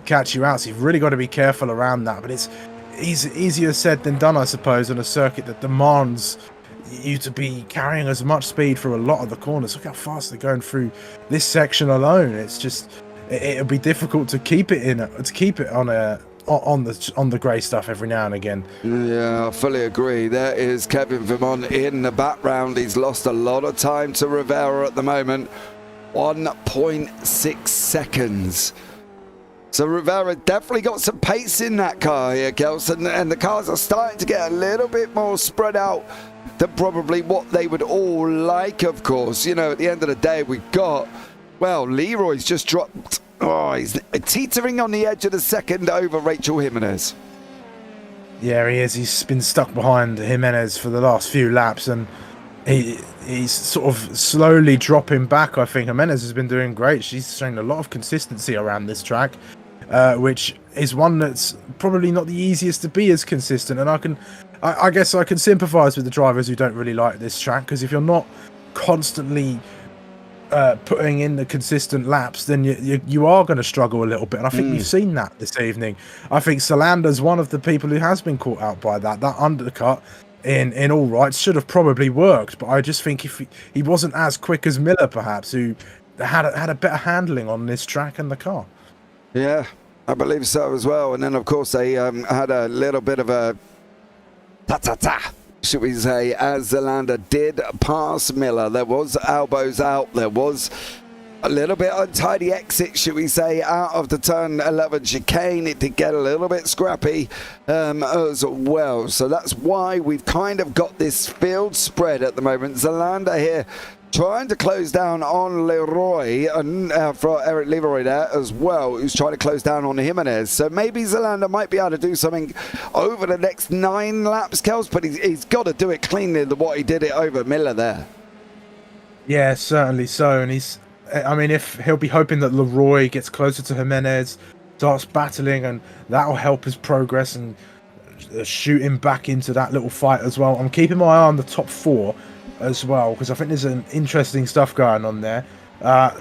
catch you out. So you've really got to be careful around that. But it's easier said than done, I suppose, on a circuit that demands you to be carrying as much speed through a lot of the corners. Look how fast they're going through this section alone. It's just it'll be difficult to keep it on the grey stuff every now and again. Yeah, I fully agree. There is Kevin Vermont in the background. He's lost a lot of time to Rivera at the moment. 1.6 seconds. So Rivera definitely got some pace in that car here, Kelsey, and the cars are starting to get a little bit more spread out than probably what they would all like, of course. You know, at the end of the day, we've got, well, Leroy's just dropped. Oh, he's teetering on the edge of the second over Rachel Jimenez. Yeah, he is. He's been stuck behind Jimenez for the last few laps, and he's sort of slowly dropping back. I think Jimenez has been doing great. She's showing a lot of consistency around this track, which is one that's probably not the easiest to be as consistent. And I guess I can sympathise with the drivers who don't really like this track, because if you're not constantly putting in the consistent laps, then you are going to struggle a little bit. And I think you've seen that this evening. I think Solander's one of the people who has been caught out by that. That undercut in all rights should have probably worked, but I just think if he wasn't as quick as Miller, perhaps, who had a better handling on this track and the car. Yeah, I believe so as well. And then, of course, they had a little bit of a ta-ta-ta, should we say, as Zalander did pass Miller. There was elbows out. There was a little bit untidy exit, should we say, out of the turn 11 chicane. It did get a little bit scrappy as well. So that's why we've kind of got this field spread at the moment. Zalander here trying to close down on Leroy, and for Eric Leroy there as well, who's trying to close down on Jimenez. So maybe Zalander might be able to do something over the next 9 laps, Kels, but he's got to do it cleanly than what he did it over Miller there. Yeah, certainly so. And if he'll be hoping that Leroy gets closer to Jimenez, starts battling, and that'll help his progress and shoot him back into that little fight as well. I'm keeping my eye on the top 4 as well, because I think there's an interesting stuff going on there.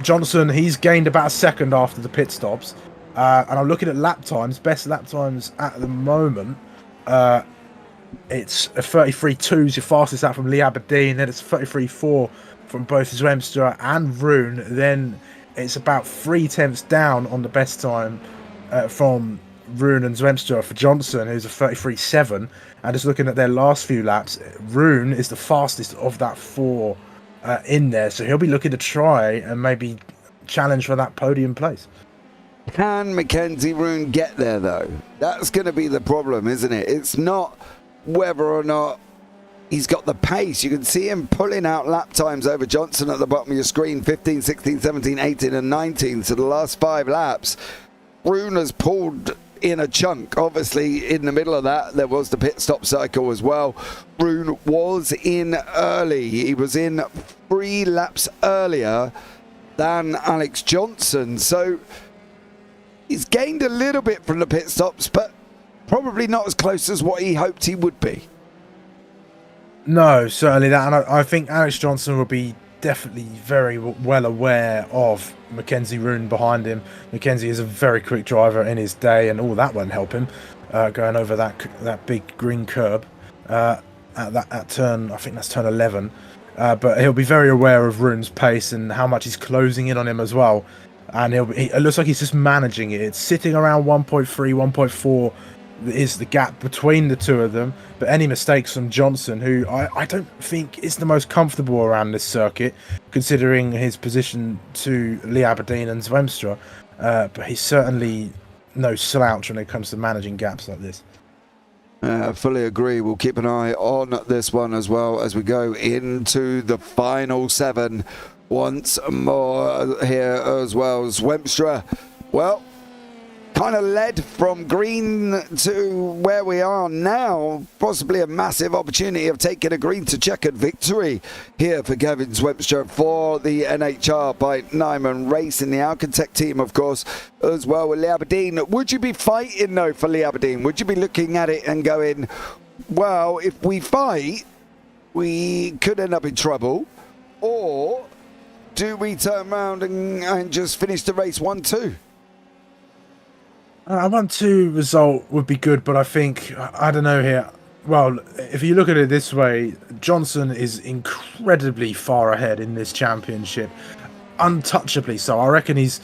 Johnson, he's gained about a second after the pit stops, and I'm looking at lap times. Best lap times at the moment, it's a 33.2 is your fastest lap from Lee Aberdeen, then it's 33.4 from both Zwemstra and Rune. Then it's about 3 tenths down on the best time from Rune and Zwemstra for Johnson, who's a 33.7. And just looking at their last few laps, Rune is the fastest of that 4 in there, so he'll be looking to try and maybe challenge for that podium place. Can Mackenzie Rune get there, though? That's going to be the problem, isn't it? It's not whether or not he's got the pace. You can see him pulling out lap times over Johnson at the bottom of your screen, 15, 16, 17, 18 and 19. So the last 5 laps, Rune has pulled in a chunk. Obviously, in the middle of that, there was the pit stop cycle as well. Rune was in early. He was in 3 laps earlier than Alex Johnson. So he's gained a little bit from the pit stops, but probably not as close as what he hoped he would be. No, certainly that. And I think Alex Johnson will be definitely very well aware of Mackenzie Rune behind him. Mackenzie is a very quick driver in his day, and all that won't help him going over that big green curb at turn, I think that's turn 11. But he'll be very aware of Rune's pace and how much he's closing in on him as well. And it looks like he's just managing it. It's sitting around 1.3, 1.4 is the gap between the two of them. But any mistakes from Johnson, who I don't think is the most comfortable around this circuit, considering his position to Lee Aberdeen and Zwemstra. But he's certainly no slouch when it comes to managing gaps like this. I fully agree. We'll keep an eye on this one as well as we go into the final 7 once more here as well. Zwemstra, well, kind of led from green to where we are now. Possibly a massive opportunity of taking a green to checkered victory here for Gavin Zwemstra for the NHR by Nyman Racing, the Alcantech team, of course, as well with Lee Aberdeen. Would you be fighting, though, for Lee Aberdeen? Would you be looking at it and going, well, if we fight, we could end up in trouble? Or do we turn around and just finish the race 1-2? A 1-2 result would be good, but I think, I don't know here. Well, if you look at it this way, Johnson is incredibly far ahead in this championship, untouchably so. I reckon he's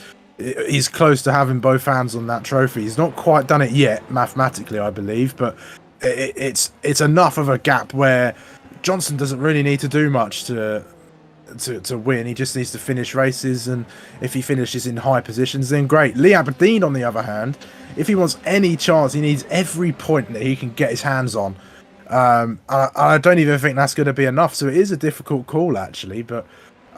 close to having both hands on that trophy. He's not quite done it yet, mathematically, I believe, but it's enough of a gap where Johnson doesn't really need to do much to win. He just needs to finish races, and if he finishes in high positions, then great. Lee Aberdeen, on the other hand, if he wants any chance, he needs every point that he can get his hands on. I don't even think that's going to be enough, so it is a difficult call, actually. But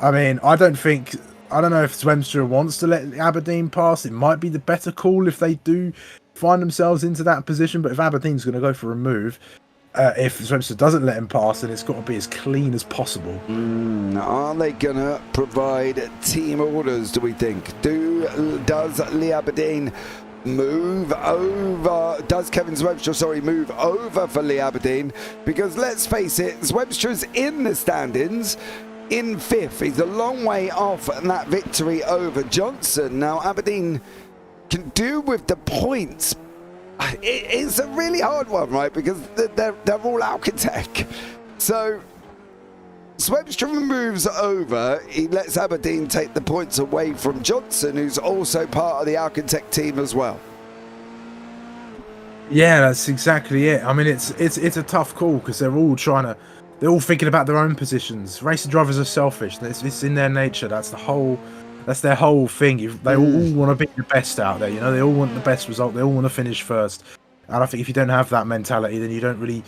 I mean, I don't know if Zwemstra wants to let Aberdeen pass. It might be the better call if they do find themselves into that position, but if Aberdeen's going to go for a move, if Zwemstra doesn't let him pass, then it's got to be as clean as possible. Are they going to provide team orders, do we think? Does Lee Aberdeen move over? Does Kevin Zwemstra, move over for Lee Aberdeen? Because let's face it, Zwemstra's in the standings in 5th. He's a long way off that victory over Johnson. Now, Aberdeen can do with the points. It's a really hard one, right? Because they're all Alcatech. So Zwemstra moves over. He lets Aberdeen take the points away from Johnson, who's also part of the Alcatech team as well. Yeah, that's exactly it. I mean, it's a tough call because they're all thinking about their own positions. Racing drivers are selfish. It's in their nature. That's their whole thing. They all want to be the best out there. You know, they all want the best result. They all want to finish first. And I think if you don't have that mentality, then you don't really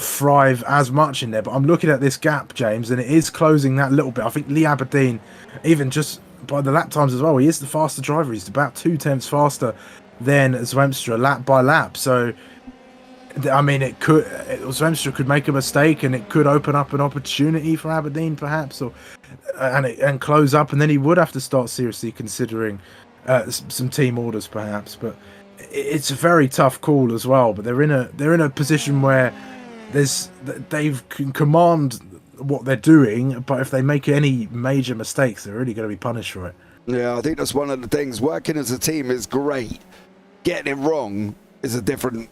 thrive as much in there. But I'm looking at this gap, James, and it is closing that little bit. I think Lee Aberdeen, even just by the lap times as well, he is the faster driver. He's about 0.2 faster than Zwemstra lap by lap. So, I mean, Zwemstra could make a mistake, and it could open up an opportunity for Aberdeen, perhaps, and close up, and then he would have to start seriously considering some team orders, perhaps. But it's a very tough call as well. But they're in a position where they can command what they're doing, but if they make any major mistakes, they're really going to be punished for it. Yeah, I think that's one of the things. Working as a team is great. Getting it wrong is a different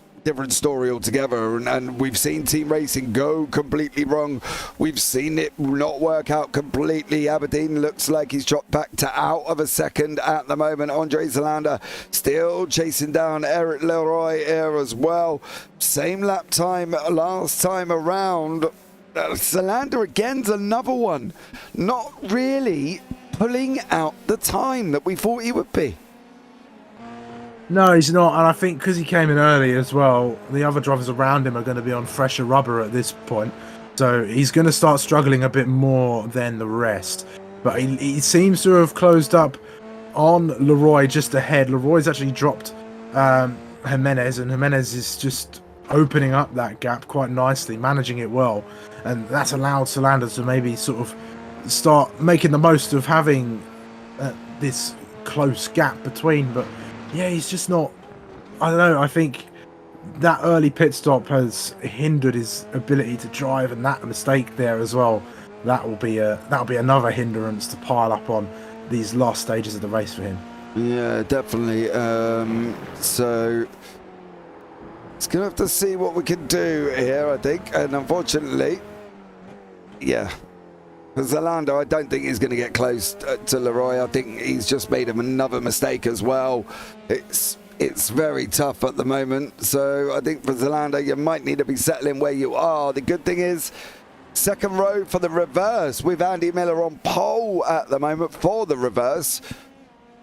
story altogether, and we've seen team racing go completely wrong. We've seen it not work out completely. Aberdeen looks like he's dropped back to out of a second at the moment. Andre Zalander still chasing down Eric Leroy here as well. Same lap time last time around. Zalander again's another one, not really pulling out the time that we thought he would be. No, he's not, and I think because he came in early as well, the other drivers around him are going to be on fresher rubber at this point, so he's going to start struggling a bit more than the rest. But he seems to have closed up on Leroy just ahead. Leroy's actually dropped Jimenez, and Jimenez is just opening up that gap quite nicely, managing it well, and that's allowed Zalander to maybe sort of start making the most of having this close gap between. But yeah, he's just not. I don't know. I think that early pit stop has hindered his ability to drive, and that mistake there as well. That'll be another hindrance to pile up on these last stages of the race for him. Yeah, definitely. So it's gonna have to see what we can do here, I think. And unfortunately, yeah, for Zalander, I don't think he's going to get close to Leroy. I think he's just made him another mistake as well. It's very tough at the moment. So I think for Zalander, you might need to be settling where you are. The good thing is, second row for the reverse with Andy Miller on pole at the moment for the reverse.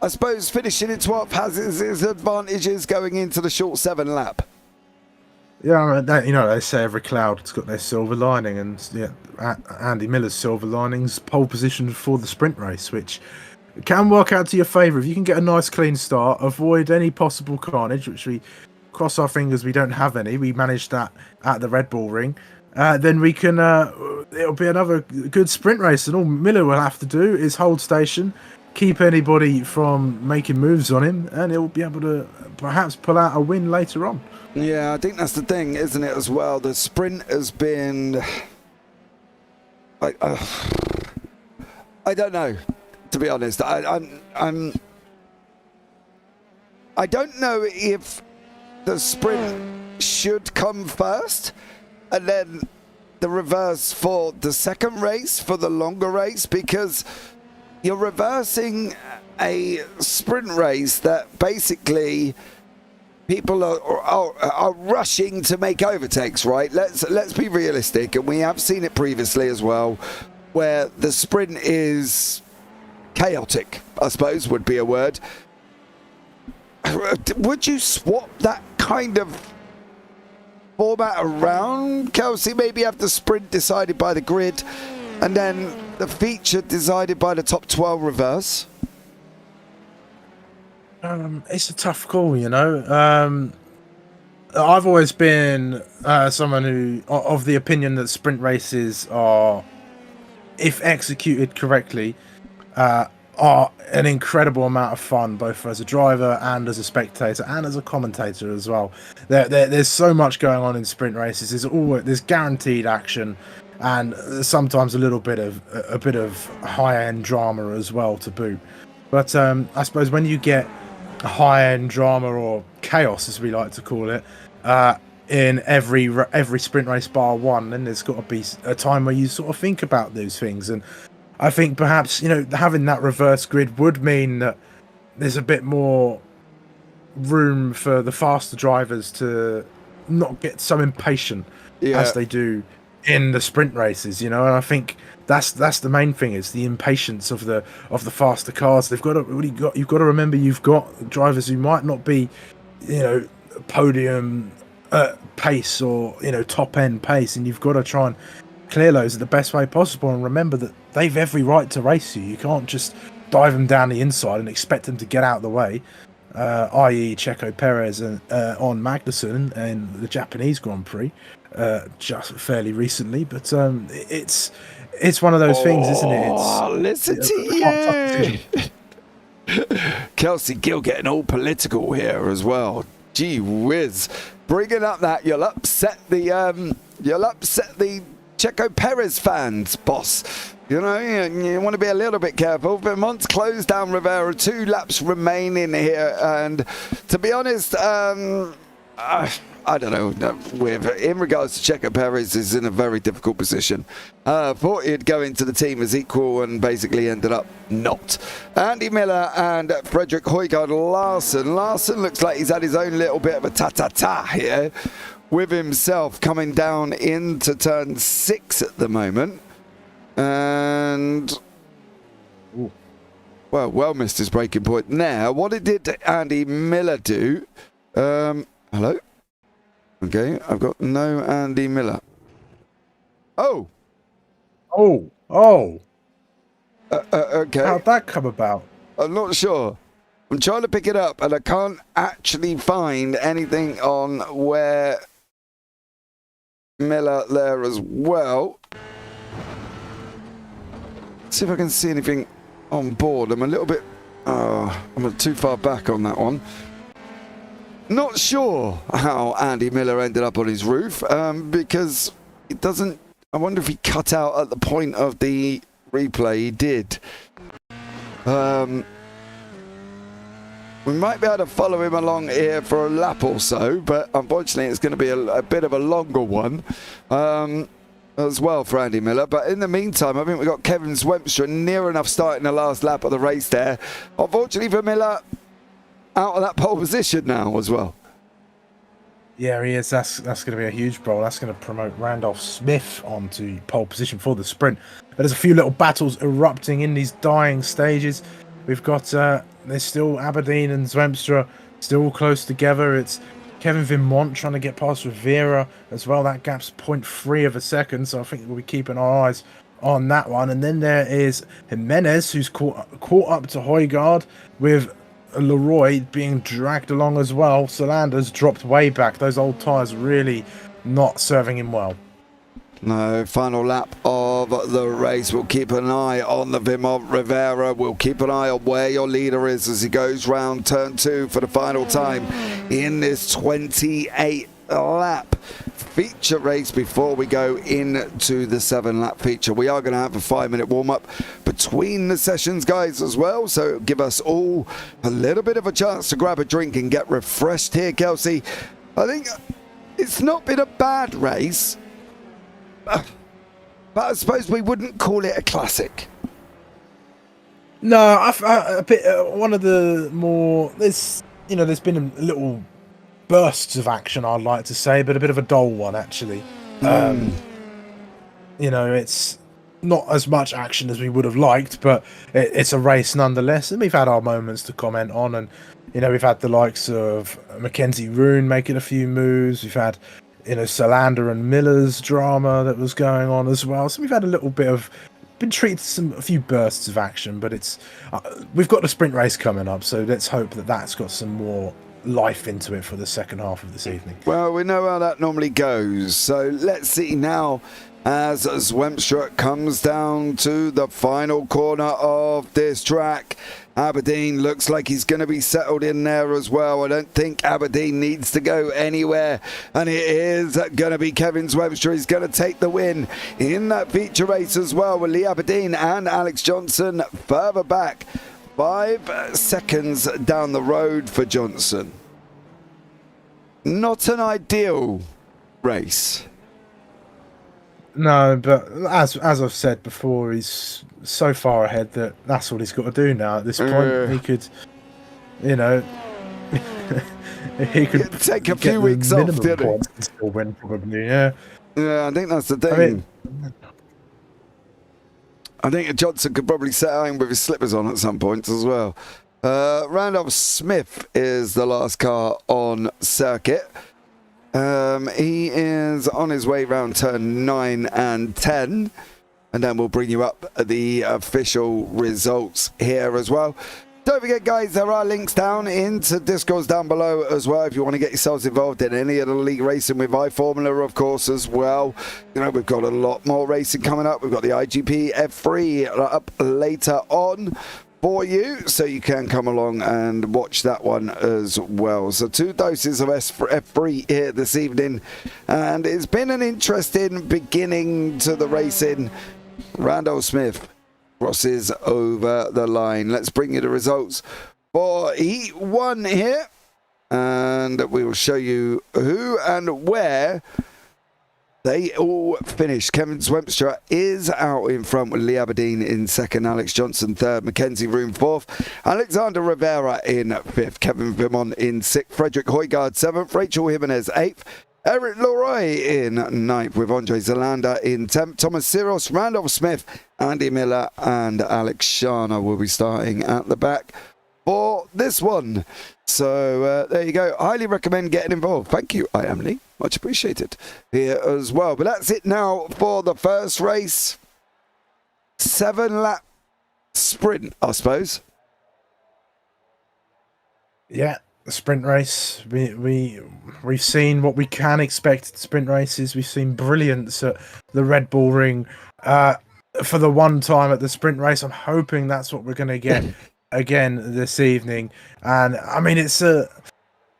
I suppose finishing in 12th has its advantages going into the short 7 lap. Yeah, they say every cloud's got their silver lining, and yeah, Andy Miller's silver lining's pole position for the sprint race, which can work out to your favour if you can get a nice clean start, avoid any possible carnage, which we cross our fingers we don't have any. We managed that at the Red Bull Ring. Then we can. It'll be another good sprint race, and all Miller will have to do is hold station, keep anybody from making moves on him, and he'll be able to perhaps pull out a win later on. Yeah, I think that's the thing, isn't it, as well? The sprint has been... I don't know, to be honest. I don't know if the sprint should come first and then the reverse for the second race, for the longer race, because you're reversing a sprint race that basically people are rushing to make overtakes, right? Let's be realistic, and we have seen it previously as well, where the sprint is chaotic, I suppose would be a word. Would you swap that kind of format around, Kelsey? Maybe have the sprint decided by the grid and then the feature decided by the top 12 reverse? It's a tough call, you know. I've always been someone who of the opinion that sprint races are, if executed correctly, are an incredible amount of fun, both as a driver and as a spectator and as a commentator as well. There's so much going on in sprint races. There's guaranteed action, and sometimes a bit of high-end drama as well to boot. But I suppose when you get high-end drama, or chaos as we like to call it, in every sprint race bar one, then there's got to be a time where you sort of think about those things. And I think perhaps, you know, having that reverse grid would mean that there's a bit more room for the faster drivers to not get so impatient as they do in the sprint races, you know. And I think that's the main thing, is the impatience of the faster cars. You've got to remember, you've got drivers who might not be, you know, podium pace or, you know, top end pace, and you've got to try and clear those the best way possible, and remember that they've every right to race you. You can't just dive them down the inside and expect them to get out of the way, i.e. Checo Perez and on Magnussen in the Japanese Grand Prix just fairly recently. But it's one of those things, isn't it? Listen to you, Kelsey. Gill getting all political here as well. Gee whiz, bringing up that you'll upset the Checo Perez fans, boss. You know, you want to be a little bit careful. Vermont's closed down Rivera. 2 laps remaining here, and to be honest, I don't know. In regards to Checo Perez, is in a very difficult position. Thought he'd go into the team as equal, and basically ended up not. Andy Miller and Frederick Højgaard Larsen. Larsen looks like he's had his own little bit of a ta-ta-ta here with himself, coming down into turn 6 at the moment. And well missed his braking point there. What did Andy Miller do? Hello? Okay, I've got no Andy Miller. Oh. Okay. How'd that come about? I'm not sure. I'm trying to pick it up, and I can't actually find anything on where Miller there as well. Let's see if I can see anything on board. I'm a little bit... I'm too far back on that one. Not sure how Andy Miller ended up on his roof, because it doesn't... I wonder if he cut out at the point of the replay. He did. We might be able to follow him along here for a lap or so, but unfortunately it's going to be a bit of a longer one as well for Andy Miller. But in the meantime, I think we've got Kevin Swemstra near enough starting the last lap of the race there. Unfortunately for Miller, out of that pole position now as well. Yeah, he is. That's going to be a huge brawl. That's going to promote Randolph Smith onto pole position for the sprint. But there's a few little battles erupting in these dying stages. We've got there's still Aberdeen and Zwemstra still close together. It's Kevin Vermont trying to get past Rivera as well. That gap's 0.3 of a second, so I think we'll be keeping our eyes on that one. And then there is Jimenez, who's caught up to Højgaard, with Leroy being dragged along as well. Solander's dropped way back. Those old tyres really not serving him well. No, final lap of the race. We'll keep an eye on the Vermont Rivera. We'll keep an eye on where your leader is as he goes round turn 2 for the final time in this 28 lap feature race before we go into the 7-lap feature. We are going to have a 5-minute warm-up between the sessions, guys, as well, so give us all a little bit of a chance to grab a drink and get refreshed here, Kelsey. I think it's not been a bad race, but I suppose we wouldn't call it a classic. No, a bit. One of the more there's been a little bursts of action, I'd like to say, but a bit of a dull one actually. It's not as much action as we would have liked, but it's a race nonetheless, and we've had our moments to comment on, and we've had the likes of Mackenzie Roon making a few moves. We've had Salander and Miller's drama that was going on as well, so we've had a little bit of been treated to a few bursts of action, but it's we've got the sprint race coming up, so let's hope that that's got some more life into it for the second half of this evening. Well, we know how that normally goes, so let's see now as Zwemstra comes down to the final corner of this track. Aberdeen looks like he's going to be settled in there as well. I don't think Aberdeen needs to go anywhere, and it is going to be Kevin Zwemstra. He's going to take the win in that feature race as well, with Lee Aberdeen and Alex Johnson further back. 5 seconds down the road for Johnson. Not an ideal race. No, but as I've said before, he's so far ahead that that's all he's got to do now. At this point, he could, he could take a few weeks off, didn't he? And still win, probably. Yeah. Yeah, I think that's the thing. I think Johnson could probably set out with his slippers on at some points as well. Randolph Smith is the last car on circuit. He is on his way round turn 9 and 10. And then we'll bring you up the official results here as well. Don't forget, guys, there are links down into Discords down below as well if you want to get yourselves involved in any of the league racing with iFormula, of course, as well. We've got a lot more racing coming up. We've got the IGP F3 up later on for you, so you can come along and watch that one as well. So 2 doses of F3 here this evening, and it's been an interesting beginning to the racing. Randall Smith crosses over the line. Let's bring you the results for Heat 1 here, and we will show you who and where they all finished. Kevin Zwemstra is out in front with Lee Aberdeen in second, Alex Johnson third, Mackenzie Roon fourth, Alexander Rivera in 5th, Kevin Vimon in 6th, Frederick Højgaard 7th, Rachel Jimenez 8th, Eric Leroy in 9th with Andre Zalander in 10th, Thomas Siros, Randolph Smith, Andy Miller and Alex Shana will be starting at the back for this one. So there you go. Highly recommend getting involved. Thank you, I am Lee. Much appreciated here as well. But that's it now for the first race. 7-lap sprint, I suppose. Yeah, the sprint race. We've seen what we can expect at sprint races. We've seen brilliance at the Red Bull Ring for the one time at the sprint race. I'm hoping that's what we're going to get again this evening. And I mean, it's going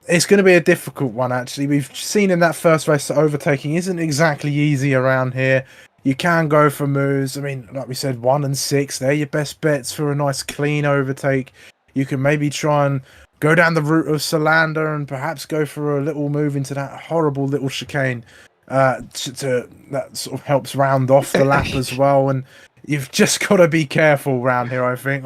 to be a difficult one, actually. We've seen in that first race that overtaking isn't exactly easy around here. You can go for moves. I mean, like we said, 1 and 6, they're your best bets for a nice clean overtake. You can maybe try and go down the route of Salander and perhaps go for a little move into that horrible little chicane. That sort of helps round off the lap as well. And you've just got to be careful around here, I think.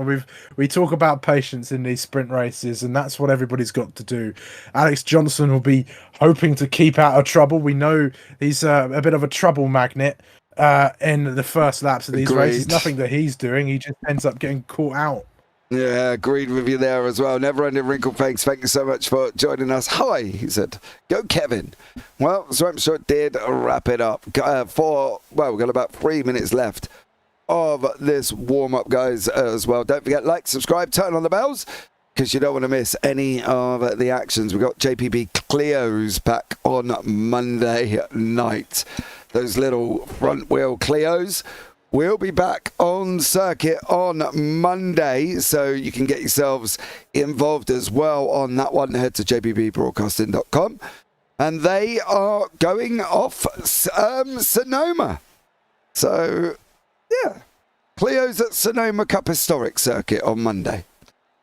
We talk about patience in these sprint races, and that's what everybody's got to do. Alex Johnson will be hoping to keep out of trouble. We know he's a bit of a trouble magnet in the first laps of these races. Nothing that he's doing. He just ends up getting caught out. Yeah, agreed with you there as well. Never ending wrinkle face. Thank you so much for joining us. Hi, he said. Go, Kevin. Well, Zwemstra did wrap it up. We've got about 3 minutes left of this warm-up, guys, as well. Don't forget, like, subscribe, turn on the bells, because you don't want to miss any of the actions. We've got JPB Clios back on Monday night. Those little front-wheel Clios will be back on circuit on Monday, so you can get yourselves involved as well on that one. Head to jpbbroadcasting.com And they are going off Sonoma. So, yeah. Cleo's at Sonoma Cup Historic Circuit on Monday.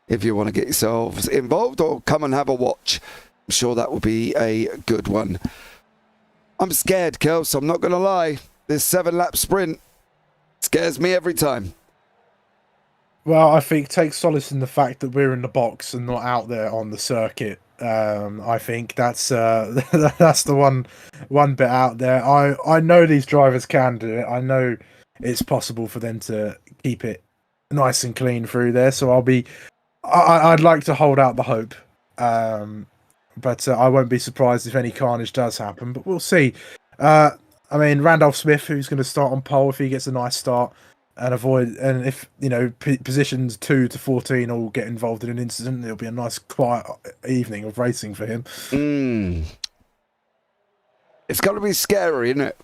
If you want to get yourselves involved or come and have a watch. I'm sure that will be a good one. I'm scared, Kelsey. I'm not going to lie. This 7-lap sprint scares me every time. Well, I think take solace in the fact that we're in the box and not out there on the circuit. I think that's the one bit out there. I know these drivers can do it. I know it's possible for them to keep it nice and clean through there. So I'd like to hold out the hope. But I won't be surprised if any carnage does happen. But we'll see. I mean, Randolph Smith, who's going to start on pole if he gets a nice start. And if positions 2 to 14 all get involved in an incident, it'll be a nice quiet evening of racing for him. It's got to be scary, isn't it?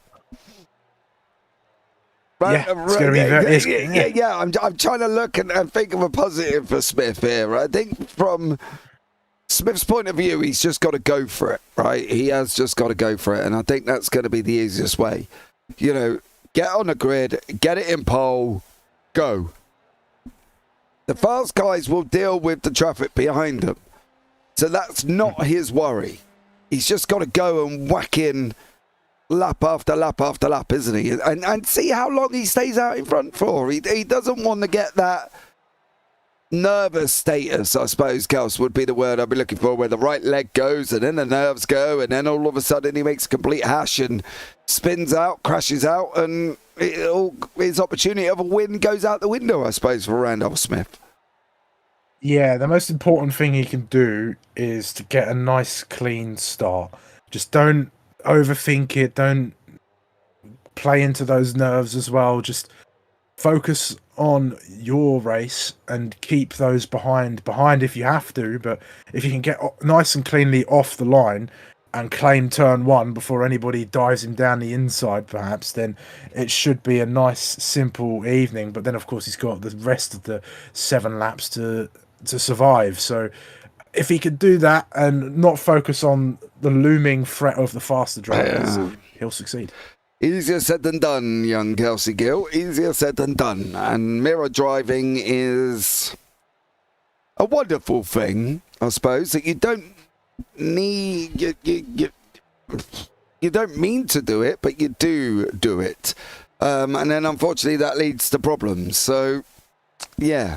Yeah, it's going to be I'm trying to look and think of a positive for Smith here. I think from Smith's point of view, he's just got to go for it, right? He has just got to go for it, and I think that's going to be the easiest way. Get on the grid, get it in pole, go. The fast guys will deal with the traffic behind them. So that's not his worry. He's just got to go and whack in lap after lap after lap, isn't he? And see how long he stays out in front for. He doesn't want to get that nervous status, I suppose, Kelsey, would be the word I'd be looking for, where the right leg goes and then the nerves go and then all of a sudden he makes a complete hash and spins out, crashes out, and his opportunity of a win goes out the window, I suppose, for Randolph Smith. Yeah, the most important thing he can do is to get a nice, clean start. Just don't overthink it. Don't play into those nerves as well. Just focus on your race and keep those behind if you have to. But if you can get nice and cleanly off the line and claim turn 1 before anybody dives him down the inside, perhaps, then it should be a nice, simple evening. But then, of course, he's got the rest of the 7 laps to survive. So if he could do that and not focus on the looming threat of the faster drivers, he'll succeed. Easier said than done, young Kelsey Gill. Easier said than done. And mirror driving is a wonderful thing, I suppose, that you don't need... You don't mean to do it, but you do it. And then, unfortunately, that leads to problems. So, yeah.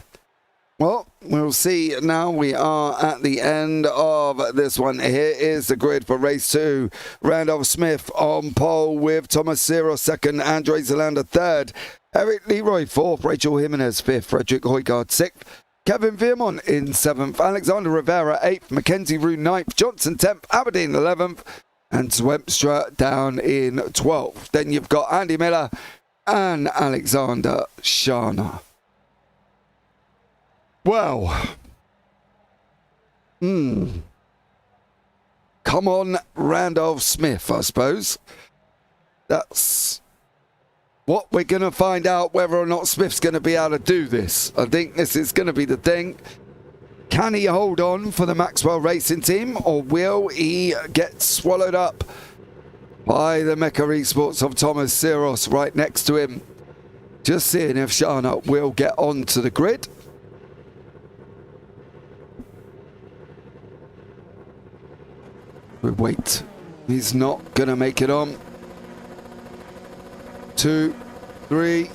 Well, we'll see. Now we are at the end of this one. Here is the grid for race 2. Randolph Smith on pole with Thomas Seros 2nd, Andre Zalander 3rd, Eric Leroy 4th, Rachel Jimenez 5th, Frederick Højgaard 6th, Kevin Veerman in 7th, Alexander Rivera 8th, Mackenzie Rue 9th, Johnson 10th, Aberdeen 11th, and Swempstra down in 12th. Then you've got Andy Miller and Alexander Sharner. Well, come on, Randolph Smith, I suppose. That's what we're going to find out, whether or not Smith's going to be able to do this. I think this is going to be the thing. Can he hold on for the Maxwell Racing Team, or will he get swallowed up by the Mecca Esports of Thomas Seros right next to him? Just seeing if Sharner will get onto the grid. But wait, he's not going to make it on. 2, 3,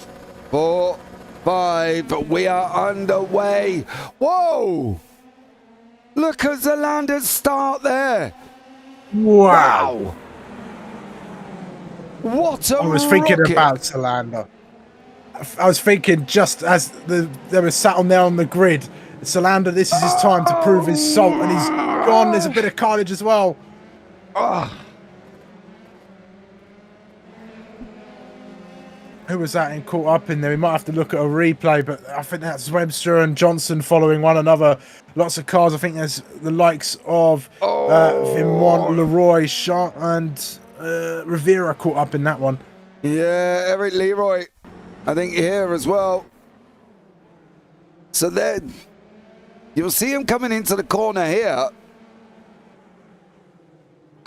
4, 5. We are underway. Whoa! Look at Zalander's start there. Wow. What a I was thinking rocket. about Zalander. I was thinking just as they were sat on there on the grid, Zalander, this is his time to prove his salt, and he's gone. There's a bit of carnage as well. Who was that and caught up in there? We might have to look at a replay, but I think that's Webster and Johnson following one another. Lots of cars. I think there's the likes of Vimont, Leroy, Sharp, and Rivera caught up in that one. Yeah, Eric Leroy, I think here as well. So there, you'll see him coming into the corner here.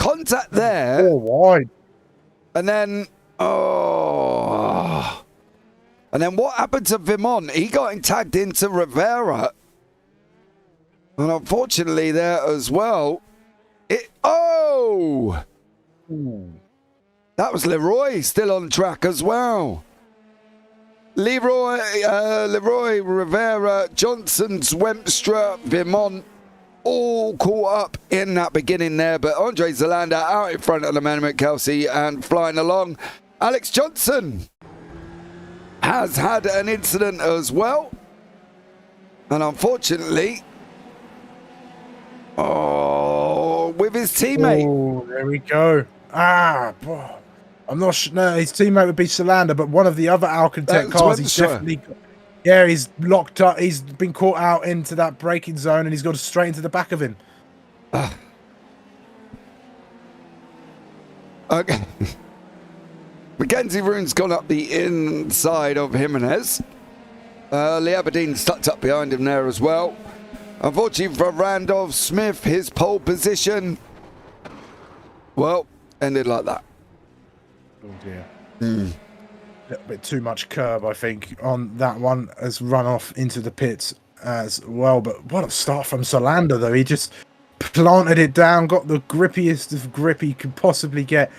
contact there. 4 wide. And then, and then what happened to Vimont? He got tagged into Rivera. And unfortunately there as well, that was Leroy still on track as well. Leroy, Rivera, Johnson, Zwemstra, Vimont, all caught up in that beginning there, but Andre Zalander out in front of the man, Kelsey, and flying along. Alex Johnson has had an incident as well, and unfortunately, with his teammate. Oh, there we go. I'm not sure. No, his teammate would be Solander, but one of the other Alcantech cars, he's definitely. Yeah, he's locked up. He's been caught out into that braking zone, and he's got straight into the back of him. Okay. Mackenzie Rune's gone up the inside of Jimenez. Lee Aberdeen's tucked up behind him there as well. Unfortunately for Randolph Smith, his pole position, well, ended like that. Oh dear. A little bit too much curb, I think, on that one. Has run off into the pits as well. But what a start from Solander, though. He just planted it down, got the grippiest of grip he could possibly get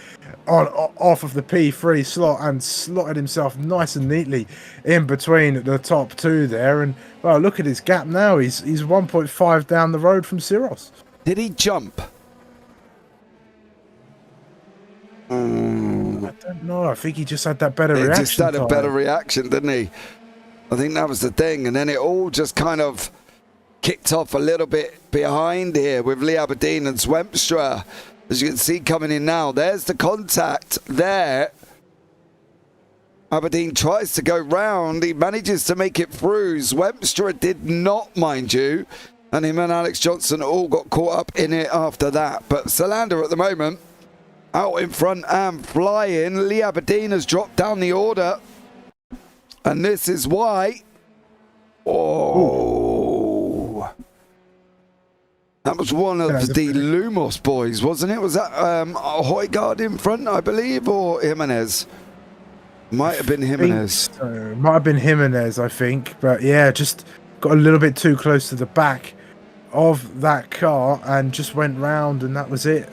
off of the P3 slot, and slotted himself nice and neatly in between the top two there. And well, look at his gap now. He's 1.5 down the road from Siros. Did he jump? I don't know. I think he just had that better reaction. He just had a better reaction, didn't he? I think that was the thing. And then it all just kind of kicked off a little bit behind here with Lee Aberdeen and Zwemstra. As you can see coming in now, there's the contact there. Aberdeen tries to go round. He manages to make it through. Zwemstra did not, mind you. And him and Alex Johnson all got caught up in it after that. But Solander at the moment, out in front and flying. Lee Aberdeen has dropped down the order. And this is why. That was one of the Lumos boys, wasn't it? Was that Højgaard in front, I believe, or Jimenez? Might have been Jimenez. So. Might have been Jimenez, I think. But yeah, just got a little bit too close to the back of that car and just went round, and that was it.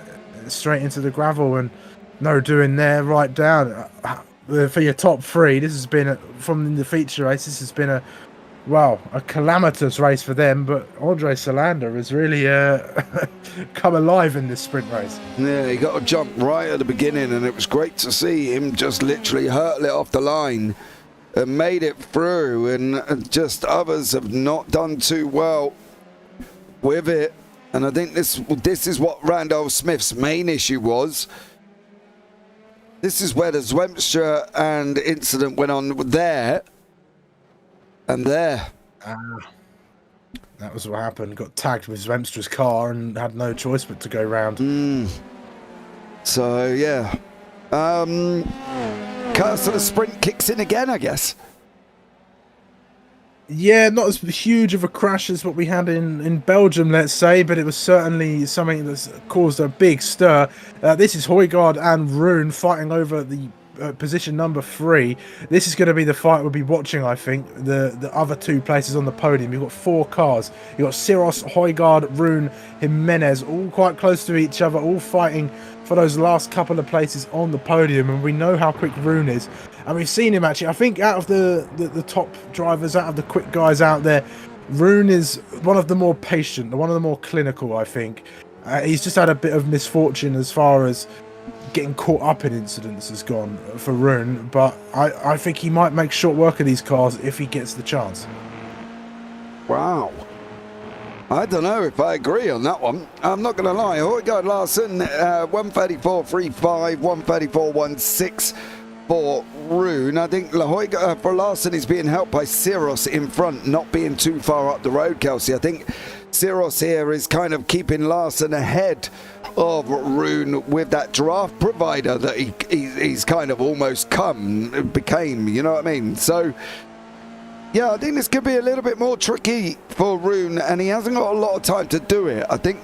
Straight into the gravel, and no doing there, right down. For your top three, this has been, from the feature race, this has been a calamitous race for them, but Andre Solander has really come alive in this sprint race. Yeah, he got a jump right at the beginning, and it was great to see him just literally hurtle it off the line and made it through, and just others have not done too well with it. And I think this is what Randolph Smith's main issue was. This is where the Zwemstra and incident went on there. And there. That was what happened. Got tagged with Zwemstra's car and had no choice but to go round. So, yeah. Curse of the sprint kicks in again, I guess. Yeah, not as huge of a crash as what we had in Belgium, let's say, but it was certainly something that's caused a big stir. This is Højgaard and Rune fighting over the position number 3. This is going to be the fight we'll be watching, I think. The other two places on the podium. You've got 4 cars. You've got Siros, Højgaard, Rune, Jimenez, all quite close to each other, all fighting for those last couple of places on the podium. And we know how quick Rune is. And we've seen him actually. I think out of the top drivers, out of the quick guys out there, Rune is one of the more patient, one of the more clinical, I think. He's just had a bit of misfortune as far as getting caught up in incidents has gone for Rune, but I think he might make short work of these cars if he gets the chance. Wow. I don't know if I agree on that one. I'm not going to lie. Højgaard Larsen, 134.35, 134.16 for Rune. I think for Larsen, he's being helped by Siros in front, not being too far up the road, Kelsey. I think Siros here is kind of keeping Larsen ahead of Rune with that draft provider that he's kind of almost became, you know what I mean? So, yeah, I think this could be a little bit more tricky for Rune, and he hasn't got a lot of time to do it. I think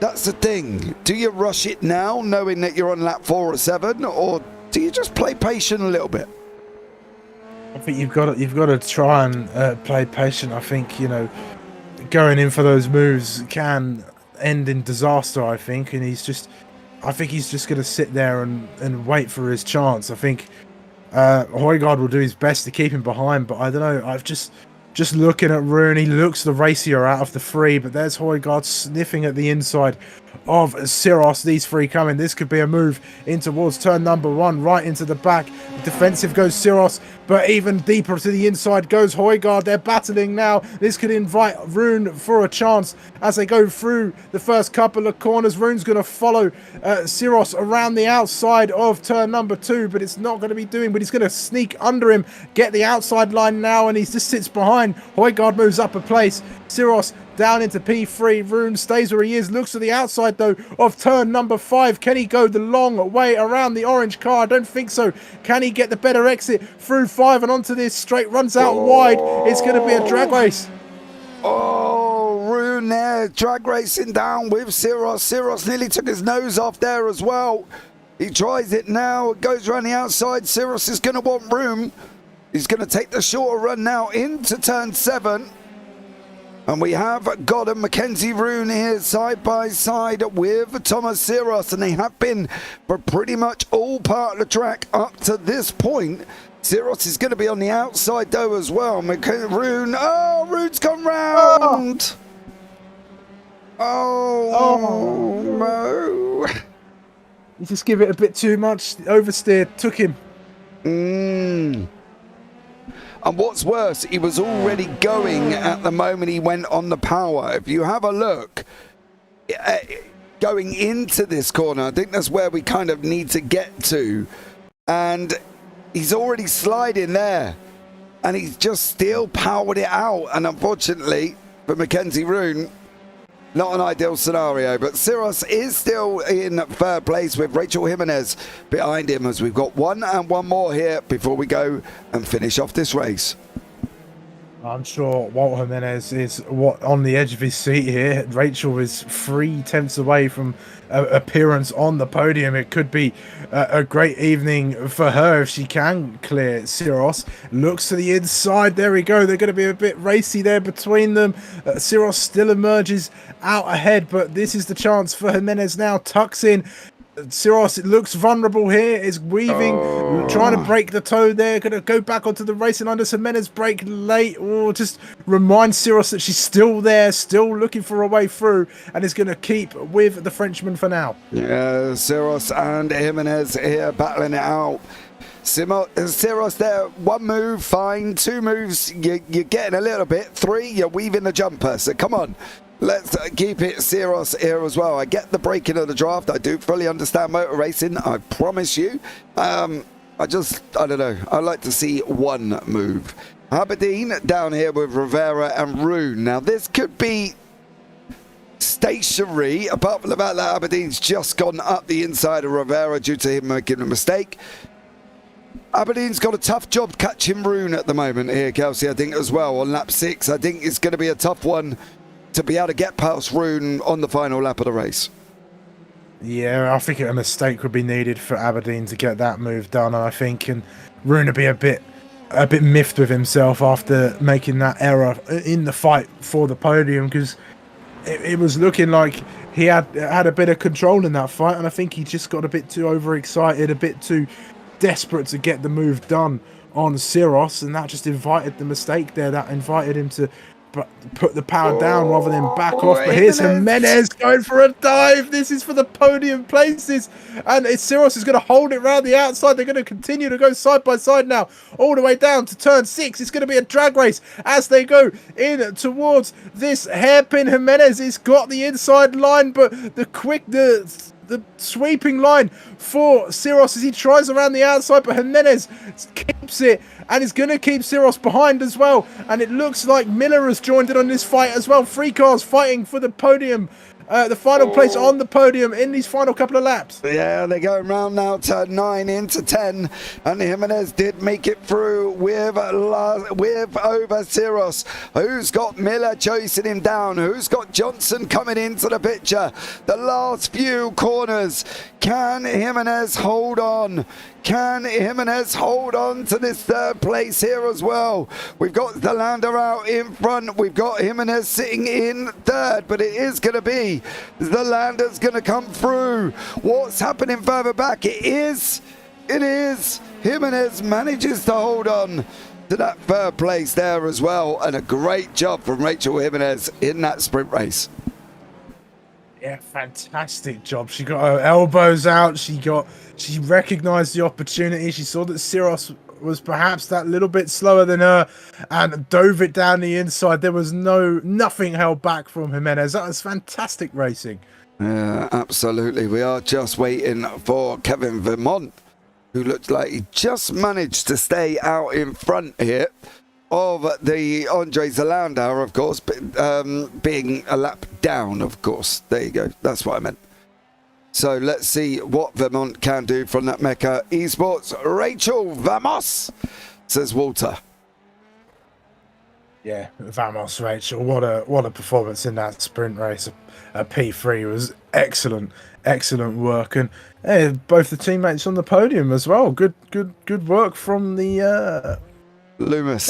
That's the thing. Do you rush it now, knowing that you're on lap 4 or 7, or do you just play patient a little bit? I think you've got to try and play patient. I think, you know, going in for those moves can end in disaster, I think, and I think he's just going to sit there and wait for his chance. I think Højgaard will do his best to keep him behind, but I don't know. I've just looking at Rune, he looks the racier out of the three, but there's Højgaard sniffing at the inside of Siros. These three coming. This could be a move in towards turn number 1, right into the back. Defensive goes Siros, but even deeper to the inside goes Højgaard. They're battling now. This could invite Rune for a chance as they go through the first couple of corners. Rune's going to follow Siros around the outside of turn number 2, but it's not going to be doing, but he's going to sneak under him, get the outside line now, and he just sits behind. Højgaard moves up a place. Siros down into P3. Rune stays where he is, looks to the outside though of turn number 5. Can he go the long way around the orange car? I don't think so. Can he get the better exit through 5 and onto this straight? Runs out wide. It's going to be a drag race. Oh, Rune there, drag racing down with Siros. Siros nearly took his nose off there as well. He tries it now, goes around the outside. Siros is going to want room. He's going to take the shorter run now into turn 7. And we have got a Mackenzie Rune here side by side with Thomas Siros, and they have been for pretty much all part of the track up to this point. Siros is going to be on the outside though as well. Rune, oh, Rune's gone round. Oh, no. You just give it a bit too much. Oversteer took him. And what's worse, he was already going at the moment he went on the power. If you have a look, going into this corner, I think that's where we kind of need to get to. And he's already sliding there. And he's just still powered it out. And unfortunately, for Mackenzie Rune, not an ideal scenario, but Siros is still in third place with Rachel Jimenez behind him, as we've got one more here before we go and finish off this race. I'm sure Walt Jimenez is on the edge of his seat here. Rachel is 3 tenths away from appearance on the podium. It could be a great evening for her if she can clear Siros. Looks to the inside. There we go. They're going to be a bit racy there between them. Siros still emerges out ahead, but this is the chance for Jimenez now. Tucks in. Siros, it looks vulnerable here, is weaving, trying to break the toe there, going to go back onto the racing under. Jimenez break late, or just remind Siros that she's still there, still looking for a way through, and is going to keep with the Frenchman for now. Yeah, Siros and Jimenez here battling it out. Siros there, 1 move, fine. 2 moves, you're getting a little bit. 3, you're weaving the jumper, so come on. Let's keep it Siros here as well. I get the breaking of the draft. I do fully understand motor racing. I promise you. I don't know. I like to see 1 move. Aberdeen down here with Rivera and Rune. Now, this could be stationary, apart from the fact that Aberdeen's just gone up the inside of Rivera due to him making a mistake. Aberdeen's got a tough job catching Rune at the moment here, Kelsey, I think, as well. On lap 6, I think it's going to be a tough one to be able to get past Rune on the final lap of the race. Yeah, I think a mistake would be needed for Aberdeen to get that move done. And I think Rune would be a bit miffed with himself after making that error in the fight for the podium, because it was looking like he had a bit of control in that fight, and I think he just got a bit too overexcited, a bit too desperate to get the move done on Siros, and that just invited the mistake there. That invited him to put the power down rather than back off. But here's Jimenez going for a dive. This is for the podium places, and Siros is going to hold it around the outside. They're going to continue to go side by side now, all the way down to turn 6. It's going to be a drag race as they go in towards this hairpin. Jimenez has got the inside line, but the sweeping line for Siros as he tries around the outside, but Jimenez keeps it and is going to keep Siros behind as well. And it looks like Miller has joined in on this fight as well. 3 cars fighting for the podium the final place on the podium in these final couple of laps. Yeah, they're going round now to 9 into 10, and Jimenez did make it through with over Siros. Who's got Miller chasing him down? Who's got Johnson coming into the picture? The last few corners. Can Jimenez hold on? Can Jimenez hold on to this third place here as well? We've got Zalander out in front. We've got Jimenez sitting in third, but it is going to be Zalander's going to come through. What's happening further back? It is. Jimenez manages to hold on to that third place there as well, and a great job from Rachel Jimenez in that sprint race. Yeah, fantastic job. She got her elbows out. She recognized the opportunity. She saw that Siros was perhaps that little bit slower than her and dove it down the inside. There was nothing held back from Jimenez. That was fantastic racing. Yeah, absolutely. We are just waiting for Kevin Vermont, who looked like he just managed to stay out in front here of the Andre Zalander, of course, being a lap down, of course. There you go. That's what I meant. So let's see what Vermont can do from that Mecca Esports. Rachel Vamos, says Walter. Yeah, Vamos, Rachel. What a performance in that sprint race. A P3 was excellent work, and both the teammates on the podium as well. Good work from the Loomis.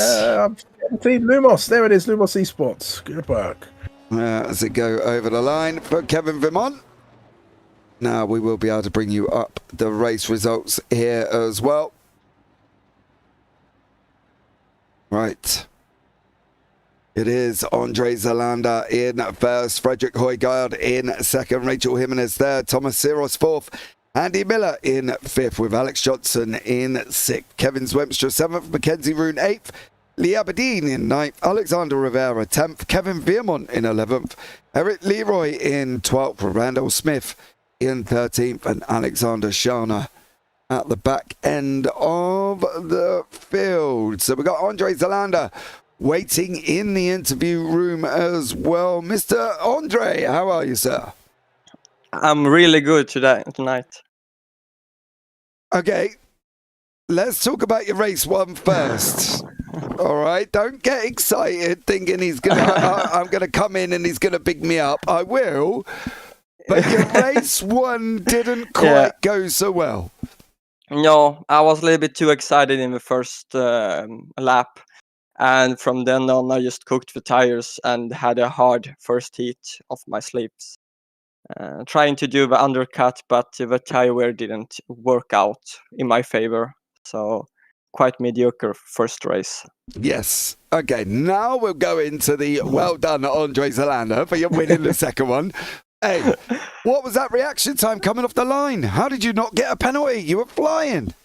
Team Lumos. There it is, Lumos Esports. Good work. As it go over the line for Kevin Vermont. Now we will be able to bring you up the race results here as well. Right. It is Andre Zalander in first, Frederick Højgaard in second, Rachel Jimenez third, Thomas Siros fourth, Andy Miller in fifth with Alex Johnson in sixth, Kevin Zwemstra seventh, Mackenzie Roon eighth, Lee Aberdeen in ninth, Alexander Rivera 10th, Kevin Veermont in 11th, Eric Leroy in 12th, Randall Smith in 13th, and Alexander Shana at the back end of the field. So we've got Andre Zalander waiting in the interview room as well. Mr. Andre, how are you, sir? I'm really good tonight. Okay, let's talk about your race one first. All right, don't get excited thinking I'm gonna come in and he's gonna pick me up. I will, but your race one didn't quite go so well. No, I was a little bit too excited in the first lap. And from then on, I just cooked the tires and had a hard first heat of my sleeps. Trying to do the undercut, but the tire wear didn't work out in my favor. So quite mediocre first race. Yes. Okay, now we'll go into the well done, Andre Zalander, for your winning the second one. Hey, what was that reaction time coming off the line? How did you not get a penalty? You were flying.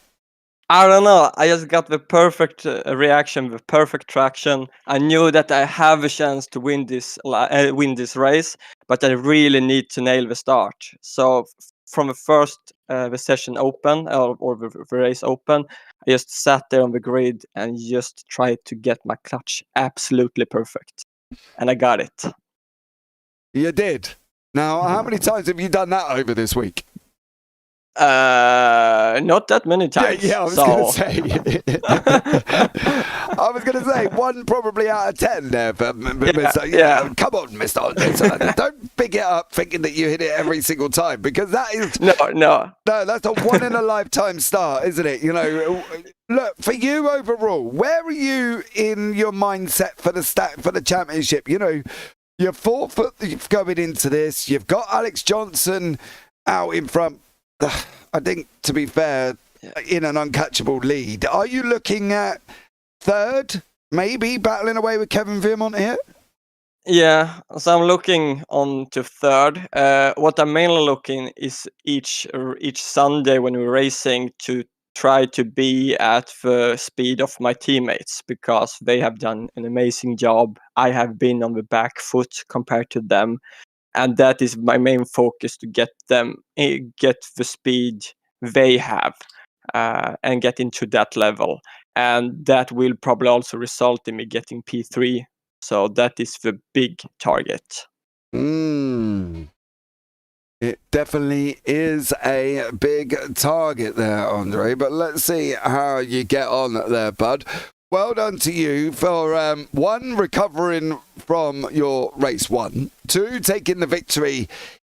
I don't know. I just got the perfect reaction, the perfect traction. I knew that I have a chance to win this race, but I really need to nail the start. So from the first the session open or the race open, I just sat there on the grid and just tried to get my clutch absolutely perfect, and I got it. You did. Now, how many times have you done that over this week? Not that many times. Yeah, I was going to say one probably out of 10 there. But come on, Mr. Andre. Don't big it up thinking that you hit it every single time, because that is no. That's a one in a lifetime start, isn't it? You know, look, for you overall, where are you in your mindset for the championship? You know, you're 4 foot going into this. You've got Alex Johnson out in front. I think, to be fair, in an uncatchable lead. Are you looking at third, maybe battling away with Kevin Veermont here? Yeah, so I'm looking on to third. What I'm mainly looking is each Sunday when we're racing to try to be at the speed of my teammates, because they have done an amazing job. I have been on the back foot compared to them. And that is my main focus, to get the speed they have and get into that level. And that will probably also result in me getting P3. So that is the big target. It definitely is a big target there, Andre, but let's see how you get on there, bud. Well done to you for 1, recovering from your race 1, 2, taking the victory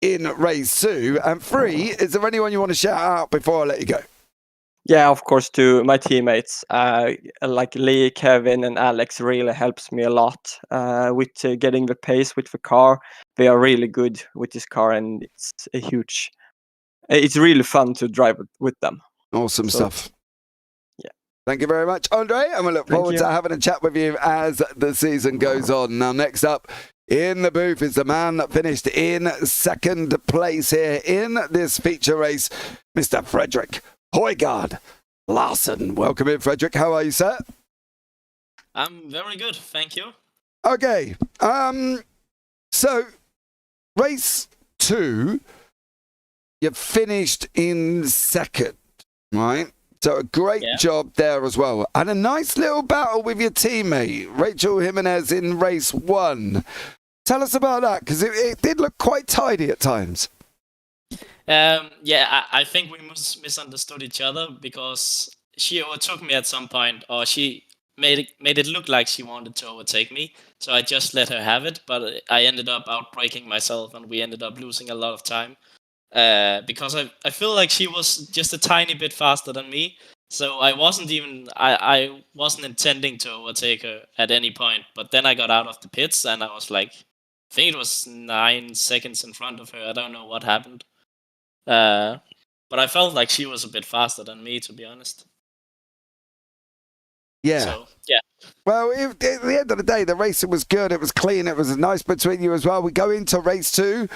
in race 2, and 3, is there anyone you want to shout out before I let you go? Yeah, of course, to my teammates, like Lee, Kevin, and Alex really helps me a lot with getting the pace with the car. They are really good with this car, and it's really fun to drive with them. Awesome stuff. Yeah. Thank you very much, Andre, and we look forward to having a chat with you as the season goes on. Now, next up in the booth is the man that finished in 2nd place here in this feature race, Mr. Frederick Højgaard Larsen. Welcome in, Frederick. How are you, sir? I'm very good, thank you. Okay. So, race 2, you finished in 2nd, right? So a great job there as well. And a nice little battle with your teammate, Rachel Jimenez, in race 1. Tell us about that, because it did look quite tidy at times. I think we misunderstood each other because she overtook me at some point, or she made it look like she wanted to overtake me. So I just let her have it, but I ended up outbraking myself, and we ended up losing a lot of time. Because I feel like she was just a tiny bit faster than me. So I wasn't intending to overtake her at any point. But then I got out of the pits, and I was like, I think it was 9 seconds in front of her. I don't know what happened. But I felt like she was a bit faster than me, to be honest. Yeah. So, yeah. Well, at the end of the day, the racing was good. It was clean. It was nice between you as well. We go into race 2.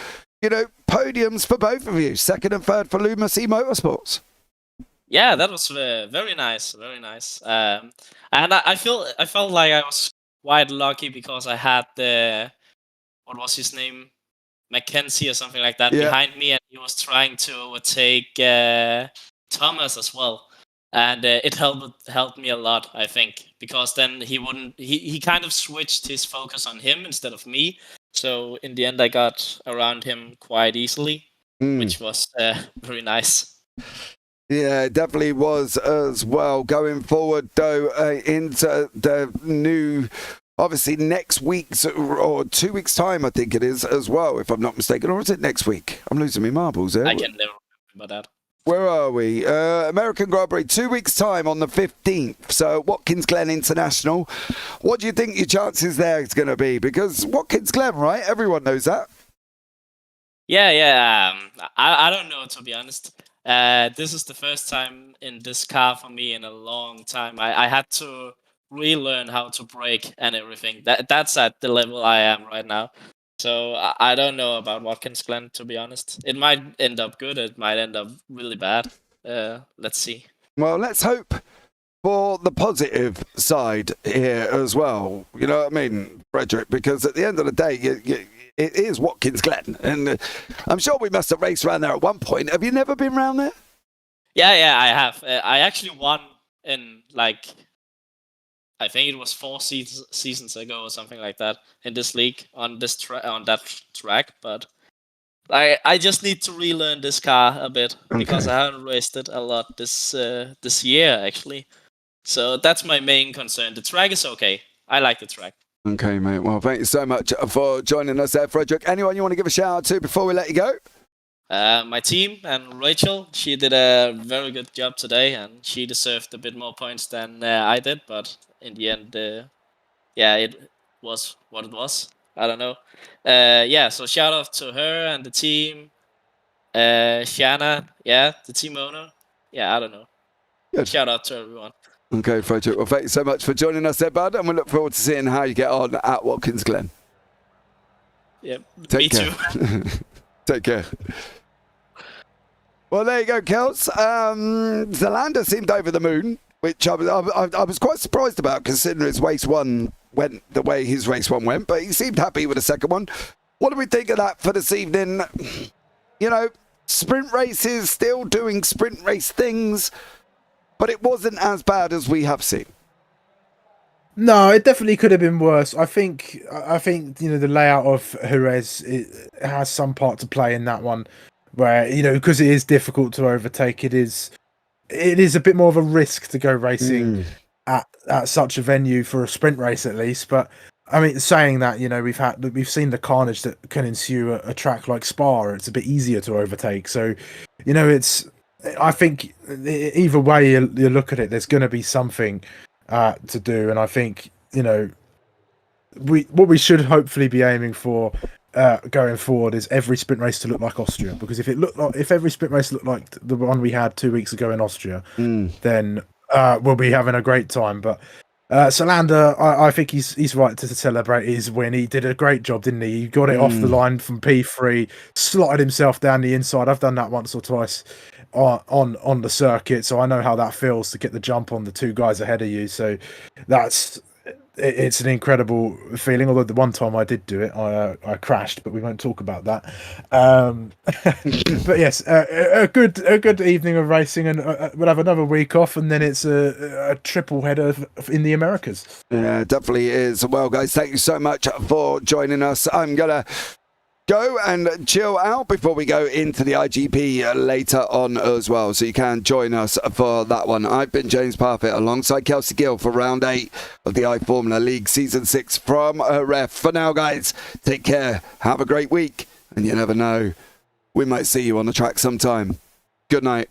You know, podiums for both of you. 2nd and 3rd for Lumacy Motorsports. Yeah, that was very nice. Very nice. And I felt like I was quite lucky because I had what was his name? Mackenzie or something like that behind me, and he was trying to overtake Thomas as well. And it helped me a lot, I think, because then he kind of switched his focus on him instead of me. So in the end, I got around him quite easily, which was very nice. Yeah, it definitely was as well. Going forward, though, into the new, obviously next week's or 2 weeks' time, I think it is as well, if I'm not mistaken. Or is it next week? I'm losing my marbles there. I can never remember that. Where are we? American Grand Prix, 2 weeks' time on the 15th. So Watkins Glen International. What do you think your chances there is going to be? Because Watkins Glen, right? Everyone knows that. Yeah. I don't know, to be honest. This is the first time in this car for me in a long time. I had to relearn how to brake and everything. That's at the level I am right now. So I don't know about Watkins Glen, to be honest. It might end up good. It might end up really bad. Let's see. Well, let's hope for the positive side here as well. You know what I mean, Frederick? Because at the end of the day, it is Watkins Glen. And I'm sure we must have raced around there at one point. Have you never been around there? Yeah, I have. I actually won in, I think it was 4 seasons ago or something like that in this league on that track. But I just need to relearn this car a bit because I haven't raced it a lot this year actually. So that's my main concern. The track is okay. I like the track. Okay, mate. Well, thank you so much for joining us there, Frederick. Anyone you want to give a shout out to before we let you go? My team and Rachel, she did a very good job today, and she deserved a bit more points than I did. But in the end, it was what it was. I don't know. So shout out to her and the team. Shanna, the team owner. I don't know. Good. Shout out to everyone. Okay, Frederick. Well, thank you so much for joining us there, bud, and we look forward to seeing how you get on at Watkins Glen. Yeah, me too. Take care. Well, there you go, Kels. Zalander seemed over the moon, which I was quite surprised about, considering his race 1 went the way his race 1 went, but he seemed happy with the second one. What do we think of that for this evening? You know, sprint races, still doing sprint race things, but it wasn't as bad as we have seen. No, it definitely could have been worse. I think the layout of Jerez has some part to play in that one. where, you know, because it is difficult to overtake, it is a bit more of a risk to go racing at such a venue for a sprint race at least. But I mean, saying that, you know, we've seen the carnage that can ensue a track like Spa. It's a bit easier to overtake. So, you know, I think either way you look at it, there's going to be something to do. And I think, you know, what we should hopefully be aiming for going forward is every sprint race to look like Austria. Because if every sprint race looked like the one we had 2 weeks ago in Austria, then we'll be having a great time. But Salander, I think he's right to celebrate his win. He did a great job, didn't he? He got it off the line from P3, slotted himself down the inside. I've done that once or twice on the circuit, so I know how that feels to get the jump on the two guys ahead of you. So it's an incredible feeling. Although the one time I did do it, I crashed, but we won't talk about that. But yes, a good evening of racing, and we'll have another week off, and then it's a triple header in the Americas. Yeah, definitely is. Well, guys, thank you so much for joining us. I'm gonna go and chill out before we go into the IGP later on as well, so you can join us for that one. I've been James Parfitt alongside Kelsey Gill for round 8 of the iFormula League Season 6 from Ref. For now, guys, take care, have a great week, and you never know, we might see you on the track sometime. Good night.